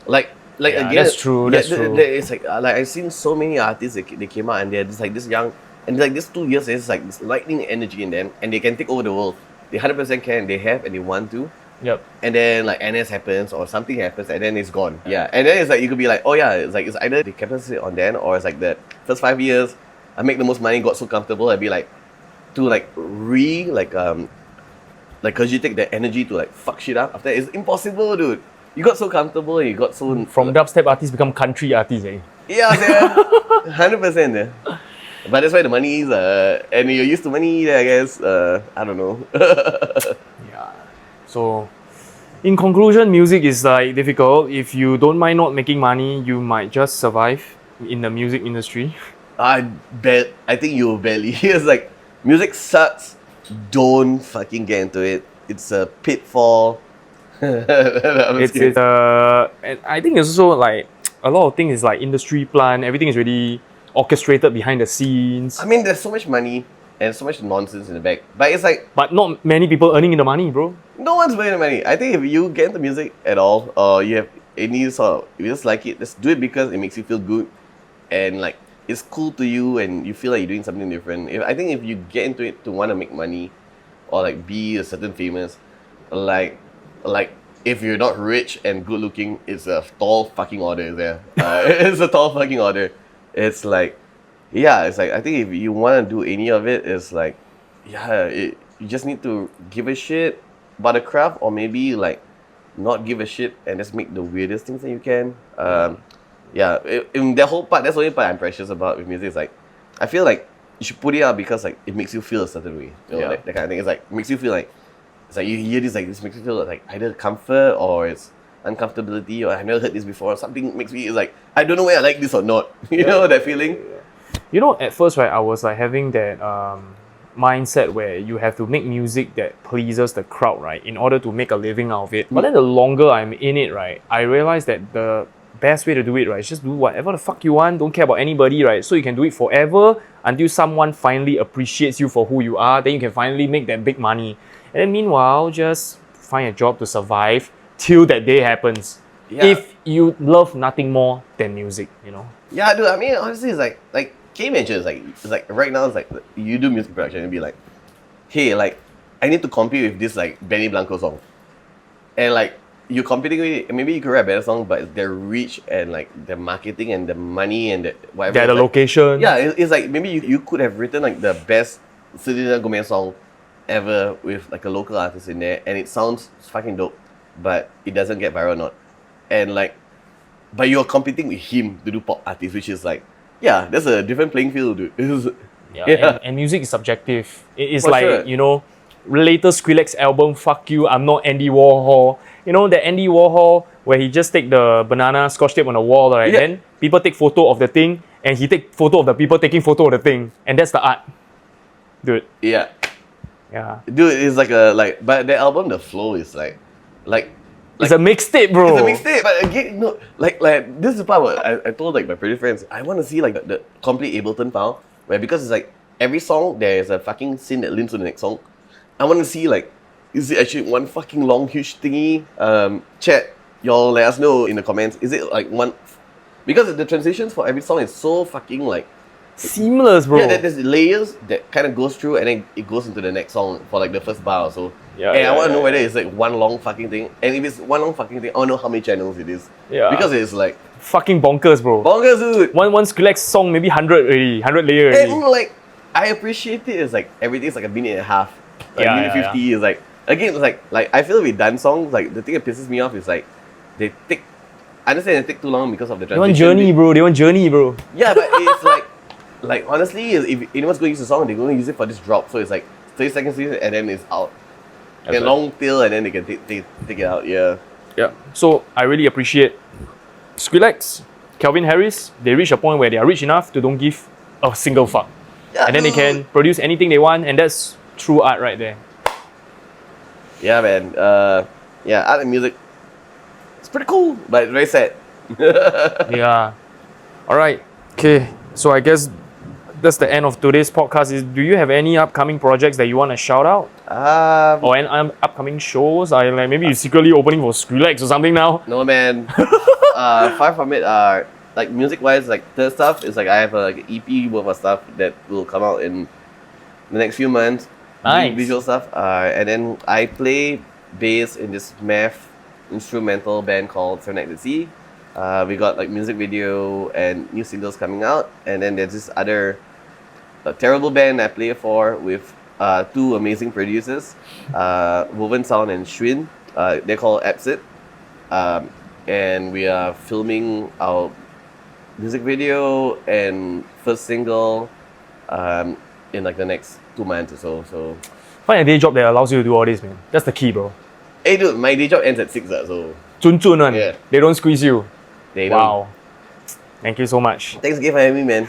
again. That's true. That's true. It's like I've seen so many artists they came out and they're just like this young and like this 2 years there's like this lightning energy in them and they can take over the world. They 100% can. They have and they want to. Yep. And then like NS happens or something happens and then it's gone. Yeah. And then it's like you could be like, oh yeah, it's like it's either the capacity on then or it's like the first 5 years I make the most money, got so comfortable, I'd be like to like cause you take the energy to like fuck shit up after it's impossible, dude. You got so comfortable and you got so from dubstep artists become country artists, eh? Yeah, 100%. But that's why the money is and you're used to money, I guess. I don't know. Yeah. So in conclusion, music is like difficult. If you don't mind not making money, you might just survive in the music industry. I think you will barely. It's like music sucks. Don't fucking get into it. It's a pitfall. And I think it's also like a lot of things is like industry plan. Everything is really orchestrated behind the scenes. I mean, there's so much money and so much nonsense in the back. But it's like, but not many people earning the money, bro. No one's earning the money. I think if you get into music at all, or you have any sort of, if you just like it, just do it because it makes you feel good, and like it's cool to you, and you feel like you're doing something different. I think if you get into it to want to make money, or like be a certain famous, like if you're not rich and good looking, it's a tall fucking order there. It's a tall fucking order. It's like, yeah, it's like I think if you want to do any of it, it's like, yeah, you just need to give a shit about the craft, or maybe like not give a shit and just make the weirdest things that you can. Yeah, in that whole part, that's the only part I'm precious about with music. It's like, I feel like you should put it out because like it makes you feel a certain way. You know, that kind of thing. It's like makes you feel like, it's like you hear this, like this makes you feel like either comfort or it's uncomfortability, or I've never heard this before. Something makes me, it's like, I don't know whether I like this or not. You know that feeling? You know, at first, right, I was like having that mindset where you have to make music that pleases the crowd, right, in order to make a living out of it. But then the longer I'm in it, right, I realized that the best way to do it, right, is just do whatever the fuck you want, don't care about anybody, right, so you can do it forever until someone finally appreciates you for who you are, then you can finally make that big money. And then meanwhile, just find a job to survive till that day happens. Yeah. If you love nothing more than music, you know? Yeah, dude, I mean, honestly, it's like can you imagine, it's like right now, it's like you do music production and be like, hey, like, I need to compete with this like Benny Blanco song. And like, you're competing with it, maybe you could write a better song, but their reach and like the marketing and the money and the whatever. Yeah, the location. Yeah, it's like maybe you could have written like the best Selena Gomez song ever with like a local artist in there, and it sounds fucking dope, but it doesn't get viral or not. And like, but you're competing with him to do pop artists, which is like, yeah, that's a different playing field, dude. Yeah. And music is subjective. It's For like, sure. you know, latest Skrillex album, Fuck You, I'm Not Andy Warhol. You know, the Andy Warhol, where he just take the banana scotch tape on the wall, right? Yeah. Then people take photo of the thing, and he take photo of the people taking photo of the thing. And that's the art. Dude. Yeah. Yeah. Dude, it's like but the album, the flow is like it's a mixtape, bro. It's a mixtape, but again, you know, like this is the part where I told like my pretty friends, I want to see like the complete Ableton file, where because it's like every song there is a fucking scene that links to the next song. I want to see like, is it actually one fucking long huge thingy? Chat, y'all let us know in the comments. Is it like one? Because the transitions for every song is so fucking like seamless, bro. Yeah, there's layers that kind of goes through and then it goes into the next song for like the first bar or so. Yeah, and I want to know whether it's like one long fucking thing. And if it's one long fucking thing, I want to know how many channels it is. Yeah. Because it's like fucking bonkers, bro. Bonkers, dude. One Skrillex song, maybe 100 layers already. And like, I appreciate it. It's like everything's like a minute and a half. Like minute 50 is like, again, it's like I feel with dance songs, like the thing that pisses me off is like, I understand they take too long because of the transition. They want journey, bro. Yeah, but it's like honestly, if anyone's going to use the song, they're going to use it for this drop. So it's like 30 seconds and then it's out. That's and right. long tail and then they can take it out, yeah. Yeah. So I really appreciate Skrillex, Calvin Harris. They reach a point where they are rich enough to don't give a single fuck. Yeah, and then they can produce anything they want, and that's true art right there. Yeah, man. Yeah, art and music. It's pretty cool, but it's very sad. Yeah. All right. Okay. So I guess that's the end of today's podcast. Do you have any upcoming projects that you want to shout out? Or any upcoming shows? Like maybe you're secretly opening for Skrillex or something now? No, man. Far from it. Like music-wise, like the stuff is like I have a EP worth of stuff that will come out in the next few months. Nice. Visual stuff. And then I play bass in this math instrumental band called Seven at the Sea. We got like music video and new singles coming out. And then there's this other terrible band I play for with two amazing producers, Woven Sound and Schwinn. They're called Absit. And we are filming our music video and first single in like the next 2 months or so. So Find a day job that allows you to do all this, man. That's the key, bro. hey dude, my day job ends at 6 so Chun one. Yeah. They don't squeeze you. they don't. Wow. Thank you so much. Thanks again for having me, man.